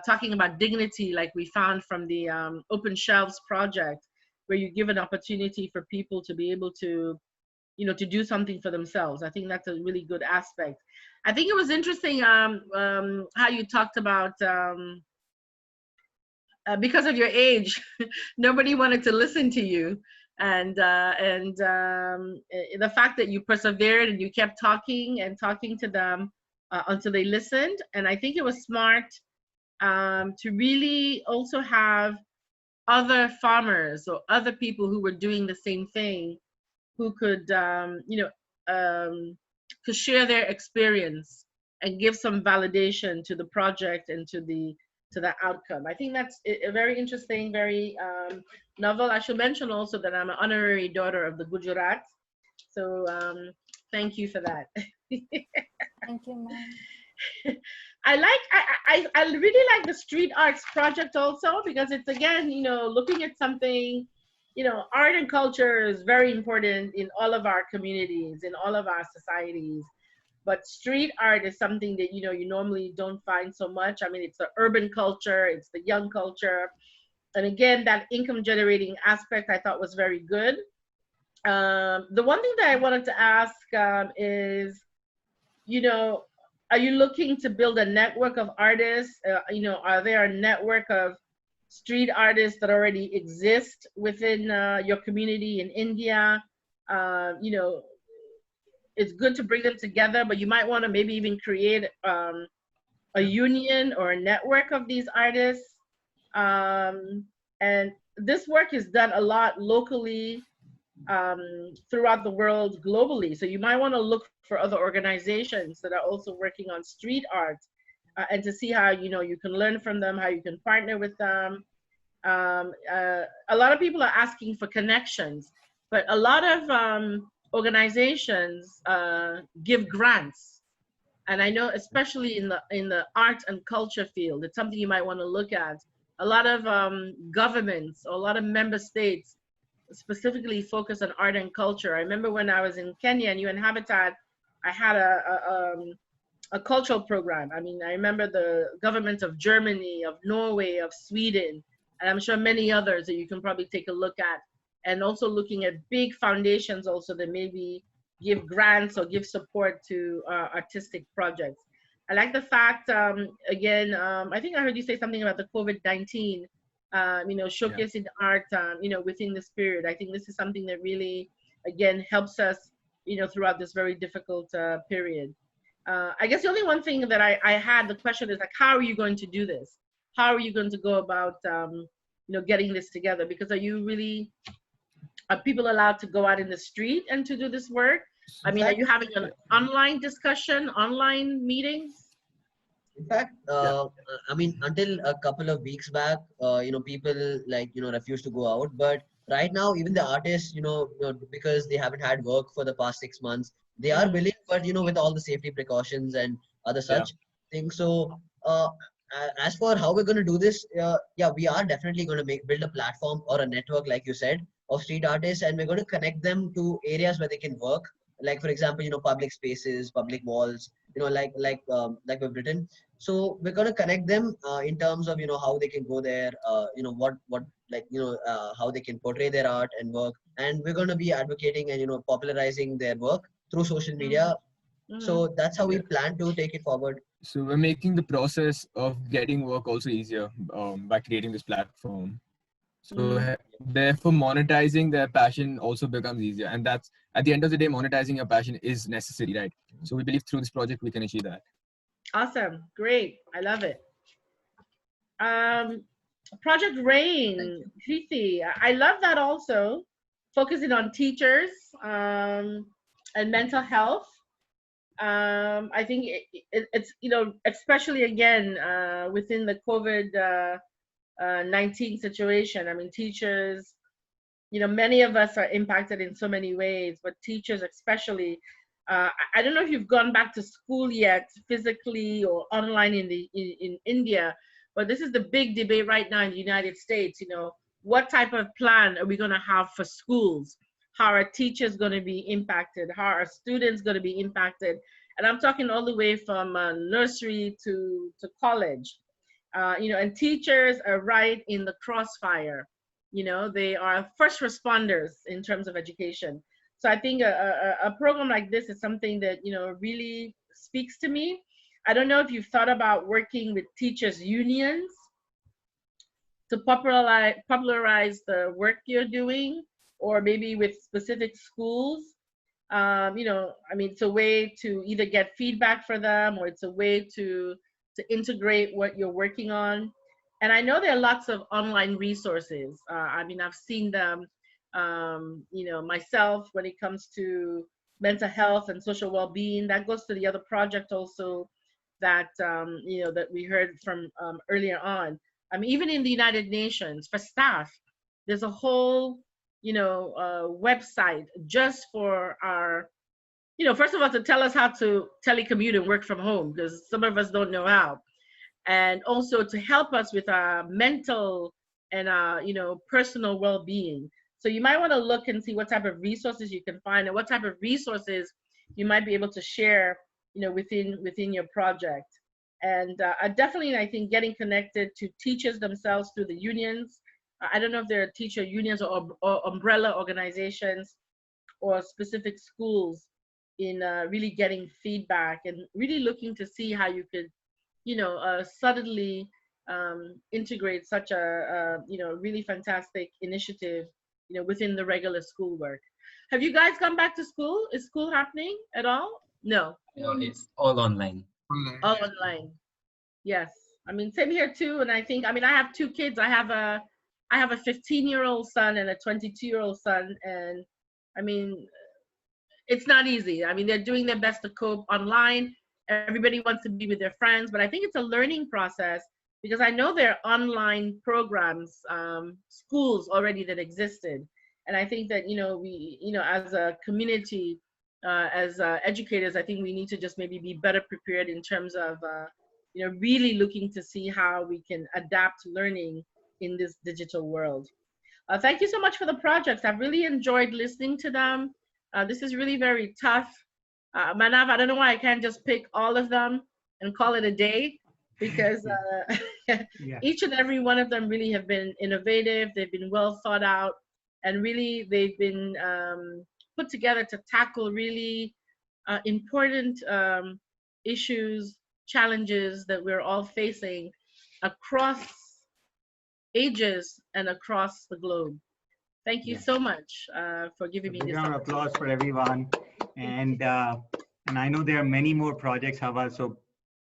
talking about dignity, like we found from the Open Shelves project, where you give an opportunity for people to be able to to do something for themselves. I think that's a really good aspect. I think it was interesting how you talked about because of your age, nobody wanted to listen to you, and the fact that you persevered and you kept talking and talking to them until they listened. And I think it was smart to really also have other farmers or other people who were doing the same thing, who could could share their experience and give some validation to the project and to the outcome. I think that's a very interesting, very novel. I should mention also that I'm an honorary daughter of the Gujarat, so thank you for that. Thank you, ma'am. I really like the street arts project also, because it's again looking at something, art and culture is very important in all of our communities, in all of our societies. But street art is something that you normally don't find so much. I mean, it's the urban culture, it's the young culture, and again, that income generating aspect I thought was very good. The one thing that I wanted to ask is, are you looking to build a network of artists? Are there a network of street artists that already exist within your community in India? It's good to bring them together, but you might want to maybe even create a union or a network of these artists. And this work is done a lot locally, throughout the world, globally. So you might want to look for other organizations that are also working on street art, and to see how you can learn from them, how you can partner with them. A lot of people are asking for connections, but a lot of organizations give grants, and I know especially in the art and culture field, it's something you might want to look at. A lot of governments, or a lot of member states specifically focus on art and culture. I remember when I was in Kenya and UN Habitat, I had a cultural program. I mean, I remember the governments of Germany, of Norway, of Sweden, and I'm sure many others that you can probably take a look at. And also looking at big foundations also that maybe give grants or give support to artistic projects. I like the fact, again, I think I heard you say something about the COVID-19, showcasing art, within this period. I think this is something that really, again, helps us, throughout this very difficult period. I guess the only one thing that I had, the question is like, how are you going to do this? How are you going to go about, getting this together? Because are people allowed to go out in the street and to do this work? I mean, are you having an online discussion, online meetings? In fact, I mean, until a couple of weeks back, people refused to go out. But right now, even the artists, because they haven't had work for the past 6 months, they are willing, but with all the safety precautions and other such things. So, as for how we're going to do this, yeah, we are definitely going to build a platform or a network, like you said, of street artists, and we're going to connect them to areas where they can work. Like for example, public spaces, public malls, like we've written. So we're going to connect them in terms of how they can go there, what how they can portray their art and work, and we're going to be advocating and popularizing their work through social media. So that's how we plan to take it forward. So we're making the process of getting work also easier by creating this platform. So therefore, monetizing their passion also becomes easier, and that's at the end of the day, monetizing your passion is necessary, right? So we believe through this project we can achieve that. Awesome, great, I love it. Project Rain, Preeti, I love that also, focusing on teachers and mental health. I think it's especially again within the COVID-19 situation. I mean, teachers, many of us are impacted in so many ways, but teachers especially. I don't know if you've gone back to school yet, physically or online in India, but this is the big debate right now in the United States. What type of plan are we going to have for schools? How are teachers going to be impacted? How are students going to be impacted? And I'm talking all the way from nursery to college. And teachers are right in the crossfire. They are first responders in terms of education. So I think a program like this is something that, really speaks to me. I don't know if you've thought about working with teachers' unions to popularize the work you're doing, or maybe with specific schools. I mean, it's a way to either get feedback for them, or it's a way to integrate what you're working on. And I know there are lots of online resources. I mean, I've seen them, myself, when it comes to mental health and social well-being. That goes to the other project also that, that we heard from earlier on. I mean, even in the United Nations, for staff, there's a whole, website just for our, first of all, to tell us how to telecommute and work from home, because some of us don't know how. And also to help us with our mental and personal well-being. So you might want to look and see what type of resources you can find and what type of resources you might be able to share, within your project. And definitely, I think getting connected to teachers themselves through the unions. I don't know if there are teacher unions or umbrella organizations or specific schools in really getting feedback and really looking to see how you could, suddenly integrate such a really fantastic initiative, within the regular schoolwork. Have you guys gone back to school? Is school happening at all? No. It's all online. All online. Yes. I mean, same here too. And I think, I mean, I have two kids. I have a 15-year-old son and a 22-year-old son. And I mean, it's not easy. I mean, they're doing their best to cope online. Everybody wants to be with their friends, but I think it's a learning process, because I know there are online programs, schools already that existed. And I think that, we, as a community, as educators, I think we need to just maybe be better prepared in terms of, really looking to see how we can adapt learning in this digital world. Thank you so much for the projects. I've really enjoyed listening to them. This is really very tough. Manav, I don't know why I can't just pick all of them and call it a day, because each and every one of them really have been innovative. They've been well thought out, and really they've been put together to tackle really important issues, challenges that we're all facing across ages and across the globe. Thank you so much for giving me this round of applause for everyone. And I know there are many more projects, Hawa, so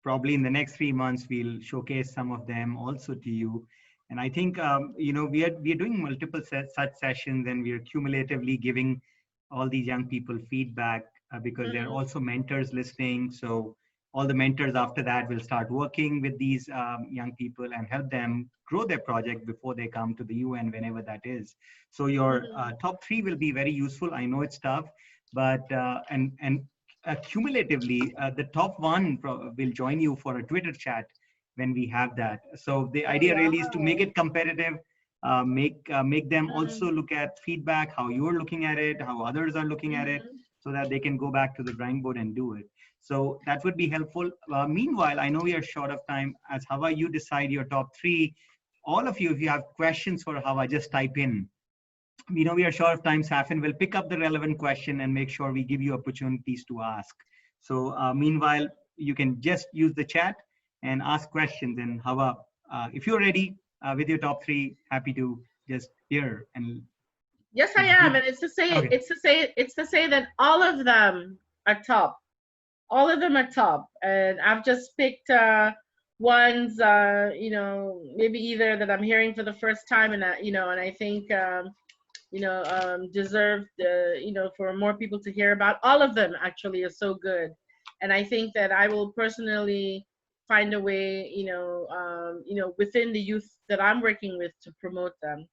probably in the next 3 months, we'll showcase some of them also to you. And I think, we are doing multiple such sessions, and we are cumulatively giving all these young people feedback because there are also mentors listening. So all the mentors after that will start working with these young people and help them grow their project before they come to the UN, whenever that is. So your top 3 will be very useful. I know it's tough, but cumulatively, the top 1 will join you for a Twitter chat when we have that. So the idea really is to make it competitive, make them also look at feedback, how you're looking at it, how others are looking at it, so that they can go back to the drawing board and do it. So that would be helpful. Meanwhile, I know we are short of time. As Hawa, you decide your top 3. All of you, if you have questions for Hawa, just type in. We know we are short of time. Safin will pick up the relevant question and make sure we give you opportunities to ask. So meanwhile, you can just use the chat and ask questions. And Hawa, if you're ready with your top 3, happy to just hear. And yes, I am. And it's to say, okay. it's to say that all of them are top. All of them are top. And I've just picked ones, you know, maybe either that I'm hearing for the first time, and you know, and I think you know, deserve you know, for more people to hear about. All of them actually are so good, and I think that I will personally find a way, you know, within the youth that I'm working with to promote them.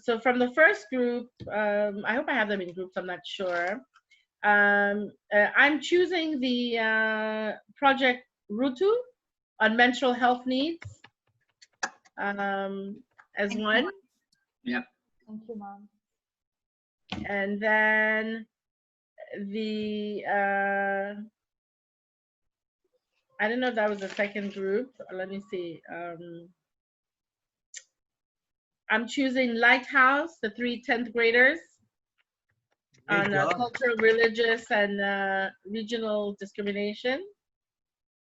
So from the first group, I hope I have them in groups. I'm not sure. I'm choosing the project Rutu on mental health needs as one. Yeah. Thank you, Mom. And then the I don't know if that was the second group. Let me see. I'm choosing Lighthouse, the 3 10th graders on cultural, religious, and regional discrimination.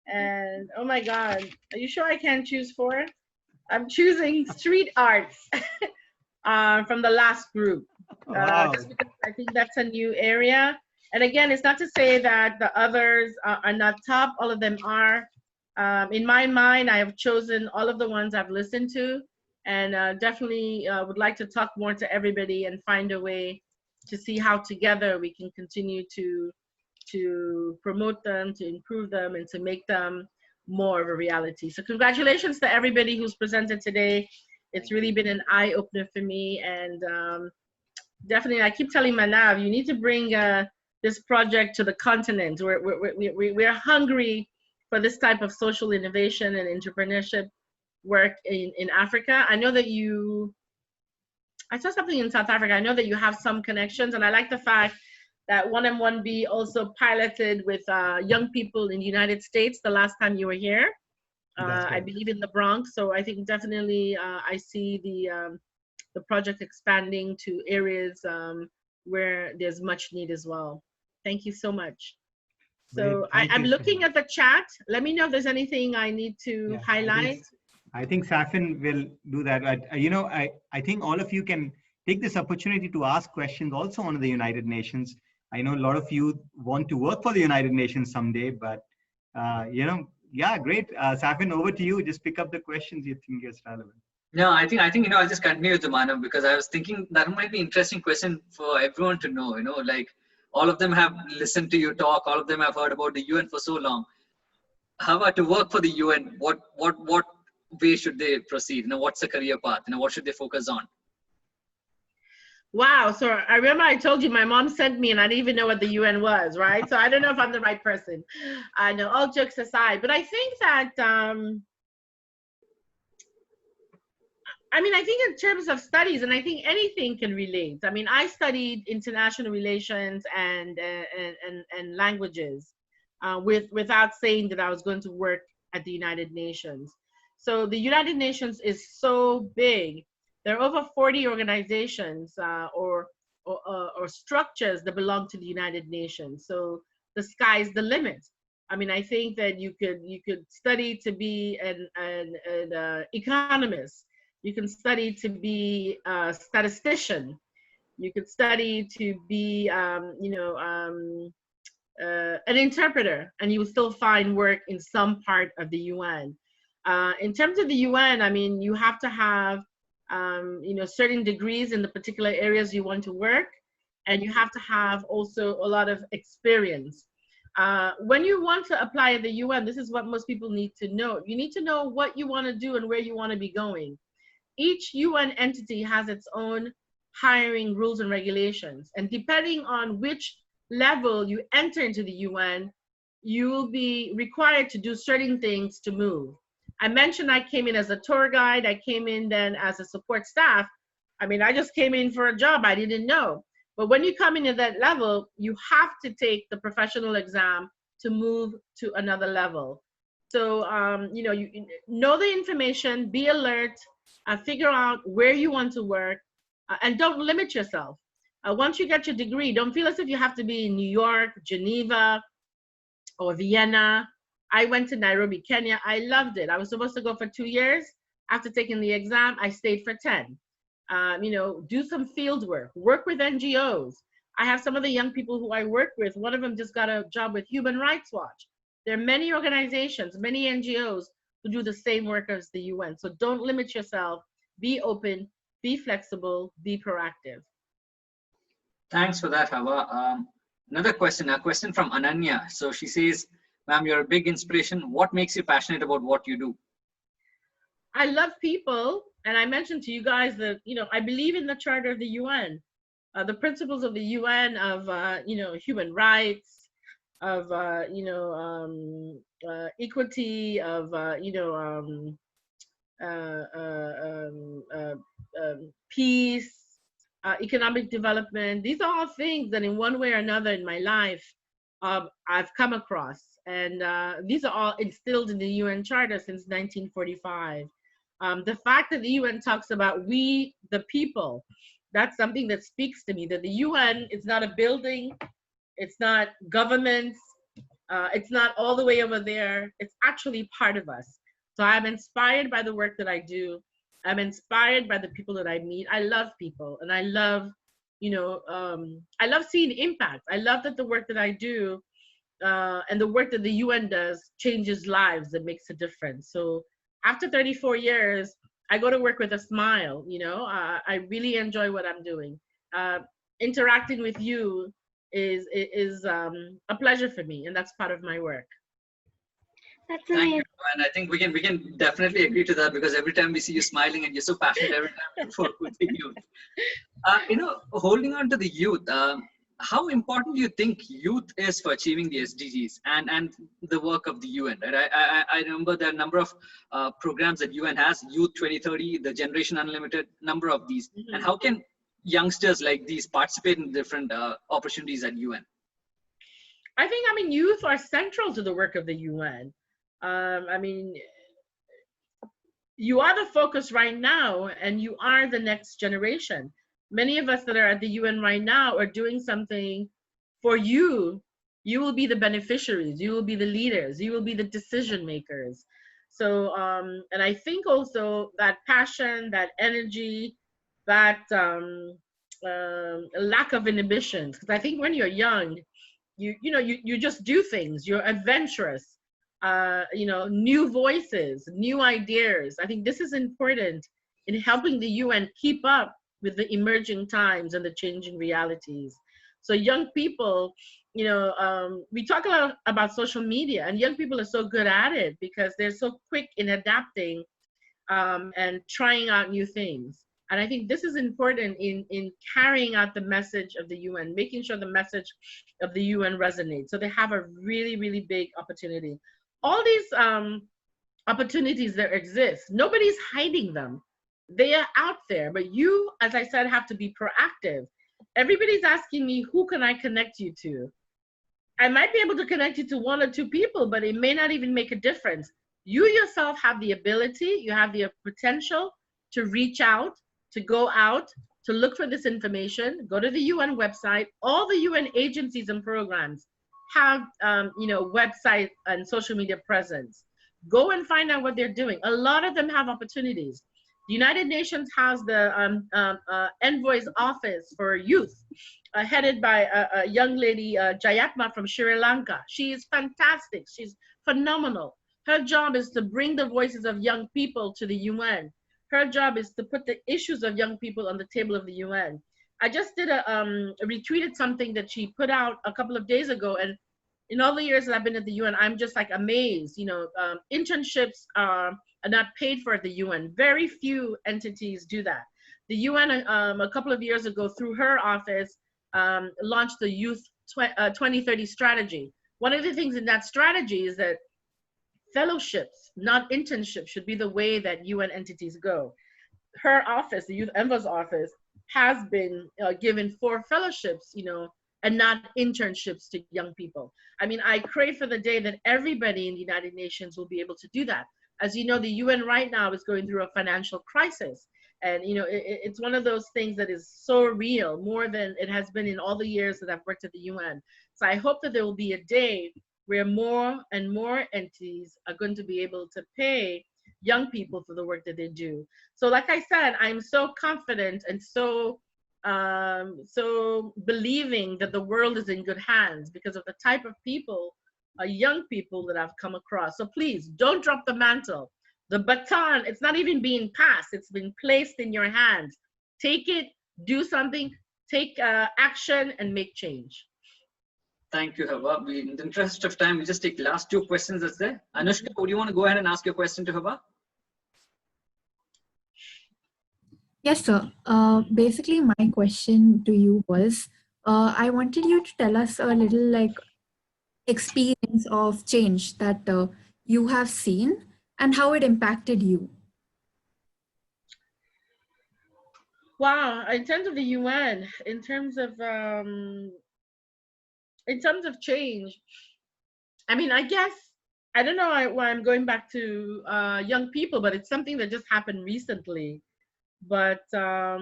And oh my God, are you sure I can't choose 4? I'm choosing street arts from the last group. Just because I think that's a new area. And again, it's not to say that the others are not top. All of them are. In my mind, I have chosen all of the ones I've listened to, and definitely would like to talk more to everybody and find a way to see how together we can continue to promote them, to improve them, and to make them more of a reality. So congratulations to everybody who's presented today. It's really been an eye-opener for me, and definitely, I keep telling Manav, you need to bring this project to the continent. We're hungry for this type of social innovation and entrepreneurship work in Africa. I know that I saw something in South Africa. I know that you have some connections, and I like the fact that 1M1B also piloted with young people in the United States the last time you were here. I believe in the Bronx. So I think definitely I see the project expanding to areas where there's much need as well. Thank you so much. So I'm looking at the chat. Let me know if there's anything I need to highlight. I think Safin will do that. You know, I think all of you can take this opportunity to ask questions also on the United Nations. I know a lot of you want to work for the United Nations someday, but you know, yeah, great. Safin, over to you. Just pick up the questions you think is relevant. No, I think you know, I'll just continue with the Manav, because I was thinking that might be an interesting question for everyone to know. You know, like all of them have listened to you talk, all of them have heard about the UN for so long. How about to work for the UN? What way should they proceed? You know, what's the career path? You know, what should they focus on? Wow. So I remember I told you my mom sent me and I didn't even know what the UN was, right? So I don't know if I'm the right person. I know, all jokes aside, but I think that, I mean, I think in terms of studies, and I think anything can relate. I mean, I studied international relations and languages without saying that I was going to work at the United Nations. So the United Nations is so big. There are over 40 organizations or structures that belong to the United Nations. So the sky's the limit. I mean, I think that you could study to be an economist. You can study to be a statistician. You could study to be, you know, an interpreter, and you will still find work in some part of the UN. In terms of the UN, I mean, you have to have, you know, certain degrees in the particular areas you want to work, and you have to have also a lot of experience. When you want to apply at the UN, this is what most people need to know. You need to know what you want to do and where you want to be going. Each UN entity has its own hiring rules and regulations, and depending on which level you enter into the UN, you will be required to do certain things to move. I mentioned I came in as a tour guide. I came in then as a support staff. I mean, I just came in for a job I didn't know. But when you come in at that level, you have to take the professional exam to move to another level. So, you know, you know the information, be alert, figure out where you want to work, and don't limit yourself. Once you get your degree, don't feel as if you have to be in New York, Geneva, or Vienna. I went to Nairobi, Kenya. I loved it. I was supposed to go for 2 years. After taking the exam, I stayed for 10. You know, do some field work with NGOs. I have some of the young people who I work with. One of them just got a job with Human Rights Watch. There are many organizations, many NGOs who do the same work as the UN. So don't limit yourself. Be open, be flexible, be proactive. Thanks for that, Hawa. Another question, a question from Ananya. So she says, ma'am, you're a big inspiration. What makes you passionate about what you do? I love people. And I mentioned to you guys that, you know, I believe in the Charter of the UN, the principles of the UN of, you know, human rights, of, you know, equity, of, you know, peace, economic development. These are all things that in one way or another in my life I've come across. And these are all instilled in the UN Charter since 1945. The fact that the UN talks about we, the people, that's something that speaks to me, that the UN is not a building, it's not governments, it's not all the way over there, it's actually part of us. So I'm inspired by the work that I do. I'm inspired by the people that I meet. I love people, and I love, you know, I love seeing impact. I love that the work that I do and the work that the UN does changes lives and makes a difference. So after 34 years, I go to work with a smile. You know, I really enjoy what I'm doing. Interacting with you is a pleasure for me, and that's part of my work. That's Thank amazing. you, and I think we can definitely agree to that, because every time we see you smiling and you're so passionate every time you work with the youth. You know, holding on to the youth, how important do you think youth is for achieving the SDGs and the work of the UN? Right? I remember there are a number of programs that UN has, Youth 2030, the Generation Unlimited, number of these. Mm-hmm. And how can youngsters like these participate in different opportunities at UN? I think, I mean, youth are central to the work of the UN. I mean, you are the focus right now, and you are the next generation. Many of us that are at the UN right now are doing something for you. You will be the beneficiaries, you will be the leaders, you will be the decision makers. So, and I think also that passion, that energy, that lack of inhibitions, because I think when you're young, you know, you just do things, you're adventurous. You know, new voices, new ideas. I think this is important in helping the UN keep up with the emerging times and the changing realities. So young people, you know, we talk a lot about social media, and young people are so good at it because they're so quick in adapting and trying out new things. And I think this is important in carrying out the message of the UN, making sure the message of the UN resonates. So they have a really, really big opportunity. All these opportunities that exist, nobody's hiding them. They are out there, but you, as I said, have to be proactive. Everybody's asking me, who can I connect you to? I might be able to connect you to 1 or 2 people, but it may not even make a difference. You yourself have the ability, you have the potential to reach out, to go out, to look for this information, go to the UN website. All the UN agencies and programs have, you know, website and social media presence. Go and find out what they're doing. A lot of them have opportunities. The United Nations has the Envoy's Office for Youth, headed by a young lady, Jayatma from Sri Lanka. She is fantastic. She's phenomenal. Her job is to bring the voices of young people to the UN. Her job is to put the issues of young people on the table of the UN. I just did retweeted something that she put out a couple of days ago, and in all the years that I've been at the UN, I'm just like amazed. You know, internships are not paid for at the UN. Very few entities do that. The UN, a couple of years ago, through her office, launched the Youth 2030 strategy. One of the things in that strategy is that fellowships, not internships, should be the way that UN entities go. Her office, the Youth Envoy's office, has been given 4 fellowships, and not internships to young people. I mean, I crave for the day that everybody in the United Nations will be able to do that. As you know, the UN right now is going through a financial crisis. And, it's one of those things that is so real, more than it has been in all the years that I've worked at the UN. So I hope that there will be a day where more and more entities are going to be able to pay young people for the work that they do. So like I said, I'm so confident and so believing that the world is in good hands because of the type of people, young people that I've come across. So please don't drop the mantle. The baton, it's not even being passed, it's been placed in your hands. Take it, do something, take action and make change. Thank you, Hawa. In the interest of time, we'll just take the last 2 questions that's there. Anushka, would you want to go ahead and ask your question to Hawa? Yes, sir. Basically, my question to you was, I wanted you to tell us a little experience of change that you have seen and how it impacted you. Wow, in terms of the UN, in terms of change, I mean, I guess, I don't know why I'm going back to young people, but it's something that just happened recently. But, I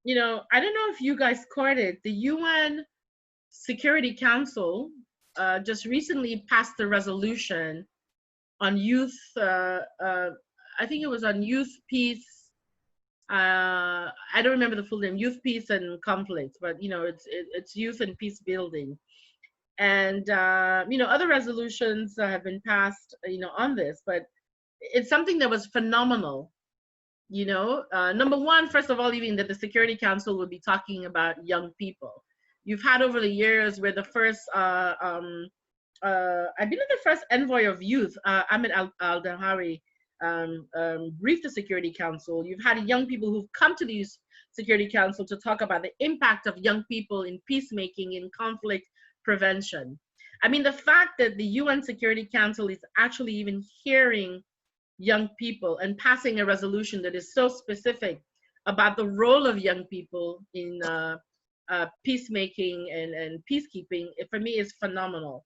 don't know if you guys caught it. The UN Security Council just recently passed a resolution on youth, I think it was on youth peace. I don't remember the full name, youth peace and conflict, but it's youth and peace building. And other resolutions have been passed, on this, but it's something that was phenomenal. Number one, first of all, even that the Security Council will be talking about young people. You've had over the years where the first, I believe the first envoy of youth, Ahmed Al-Dahari, briefed the Security Council. You've had young people who've come to the Security Council to talk about the impact of young people in peacemaking, in conflict prevention. I mean, the fact that the UN Security Council is actually even hearing young people and passing a resolution that is so specific about the role of young people in peacemaking and peacekeeping, for me is phenomenal.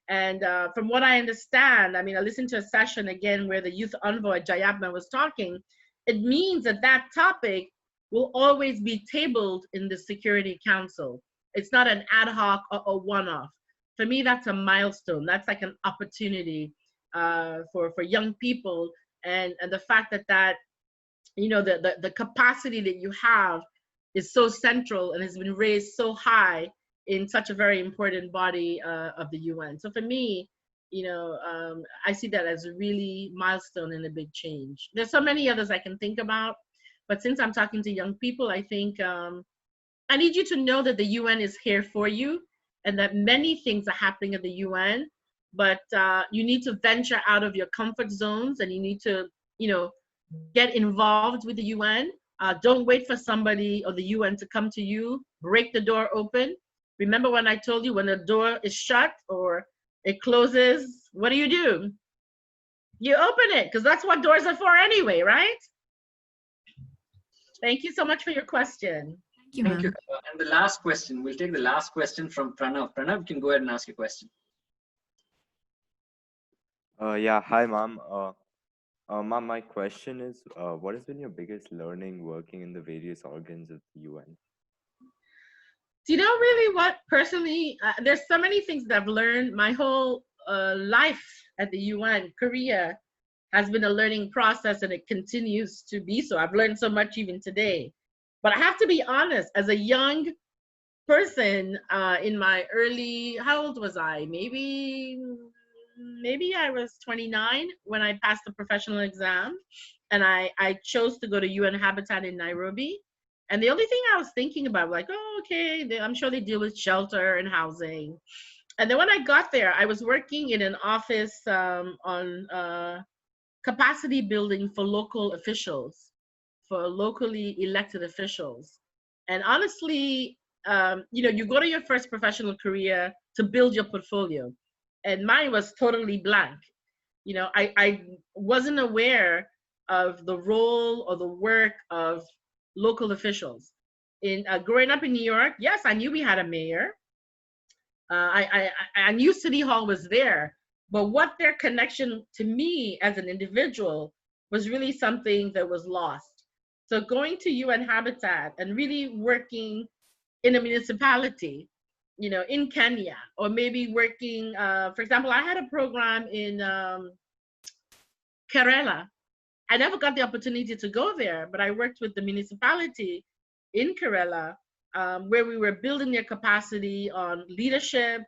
And from what I understand, I mean, I listened to a session again where the youth envoy Jayapma was talking. It means that that topic will always be tabled in the Security Council. It's not an ad hoc or one-off. For me, that's a milestone. That's like an opportunity for young people, and the fact that the capacity that you have is so central and has been raised so high in such a very important body of the UN. So for me, I see that as a really milestone and a big change. There's so many others I can think about, but since I'm talking to young people, I think I need you to know that the UN is here for you and that many things are happening at the UN, but you need to venture out of your comfort zones and you need to, get involved with the UN. Don't wait for somebody or the UN to come to you. Break the door open. Remember when I told you when the door is shut or it closes, what do? You open it, because that's what doors are for anyway, right? Thank you so much for your question. Thank you. And the last question, we'll take the last question from Pranav. Pranav, you can go ahead and ask your question. Yeah, hi, ma'am. Ma'am, my question is, what has been your biggest learning working in the various organs of the UN? Do you know really what, personally, there's so many things that I've learned. My whole life at the UN, Korea, has been a learning process and it continues to be so. I've learned so much even today. But I have to be honest, as a young person in my early, how old was I? Maybe I was 29 when I passed the professional exam, and I chose to go to UN Habitat in Nairobi. And the only thing I was thinking about, like, oh, okay, I'm sure they deal with shelter and housing. And then when I got there, I was working in an office on capacity building for local officials, for locally elected officials. And honestly, you go to your first professional career to build your portfolio. and mine was totally blank. You know, I wasn't aware of the role or the work of local officials. In growing up in New York, yes, I knew we had a mayor. I knew City Hall was there, but what their connection to me as an individual was really something that was lost. So going to UN Habitat and really working in a municipality, you know, in Kenya, or maybe working, for example, I had a program in Kerala. I never got the opportunity to go there, but I worked with the municipality in Kerala, where we were building their capacity on leadership.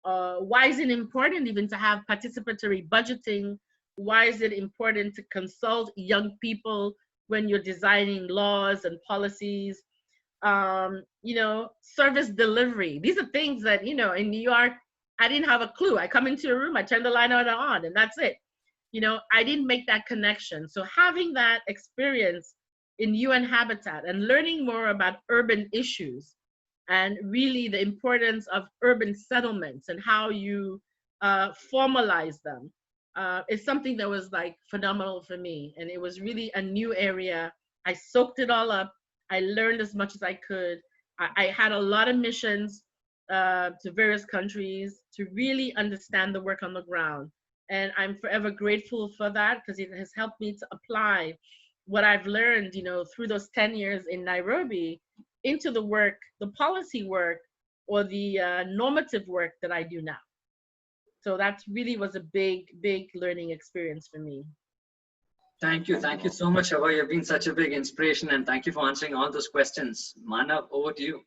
Why is it important even to have participatory budgeting? Why is it important to consult young people when you're designing laws and policies? You know, service delivery. These are things that, you know, in New York, I didn't have a clue. I come into a room, I turn the light on, and that's it. You know, I didn't make that connection. So having that experience in UN Habitat and learning more about urban issues and really the importance of urban settlements and how you formalize them is something that was like phenomenal for me. And it was really a new area. I soaked it all up. I learned as much as I could. I had a lot of missions to various countries to really understand the work on the ground. And I'm forever grateful for that, because it has helped me to apply what I've learned, you know, through those 10 years in Nairobi into the work, the policy work, or the normative work that I do now. So that really was a big, big learning experience for me. Thank you so much, Hawa. You've been such a big inspiration, and thank you for answering all those questions. Manav, over to you.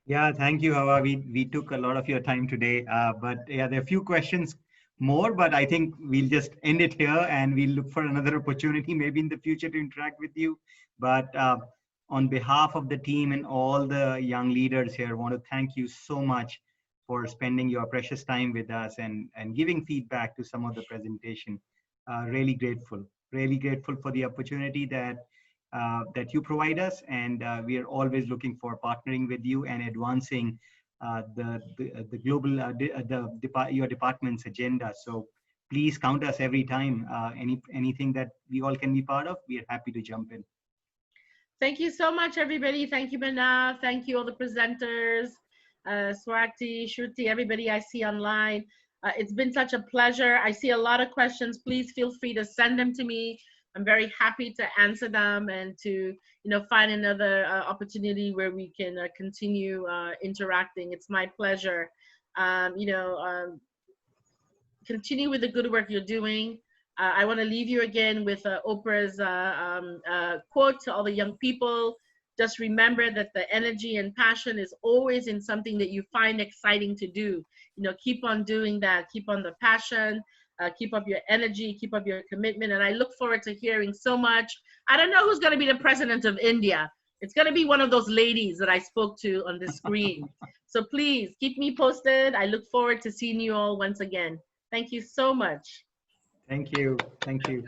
Yeah, thank you, Hawa. We took a lot of your time today, but yeah, there are a few questions more, but I think we'll just end it here and we'll look for another opportunity maybe in the future to interact with you. But on behalf of the team and all the young leaders here, I want to thank you so much for spending your precious time with us and giving feedback to some of the presentation. Really grateful for the opportunity that you provide us, and we are always looking for partnering with you and advancing the global your department's agenda. So please count us every time. Anything that we all can be part of, we are happy to jump in. Thank you so much, everybody. Thank you, Manav. Thank you, all the presenters, Swati, Shruti, everybody I see online. It's been such a pleasure. I see a lot of questions. Please feel free to send them to me. I'm very happy to answer them and to, you know, find another opportunity where we can continue interacting. It's my pleasure. You know, continue with the good work you're doing. I want to leave you again with Oprah's quote to all the young people. Just remember that the energy and passion is always in something that you find exciting to do. You know, keep on doing that. Keep on the passion. Keep up your energy, keep up your commitment. And I look forward to hearing so much. I don't know who's going to be the president of India. It's going to be one of those ladies that I spoke to on the screen. So please keep me posted. I look forward to seeing you all once again. Thank you so much. Thank you. Thank you.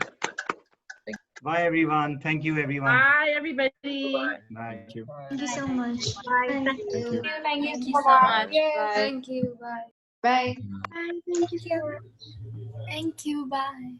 Bye, everyone. Thank you, everyone. Bye, everybody. Bye. Thank you so much. Bye. Thank you. Thank you so much. Bye. Thank you. Bye. Bye. Bye. Thank you. Thank you. Bye.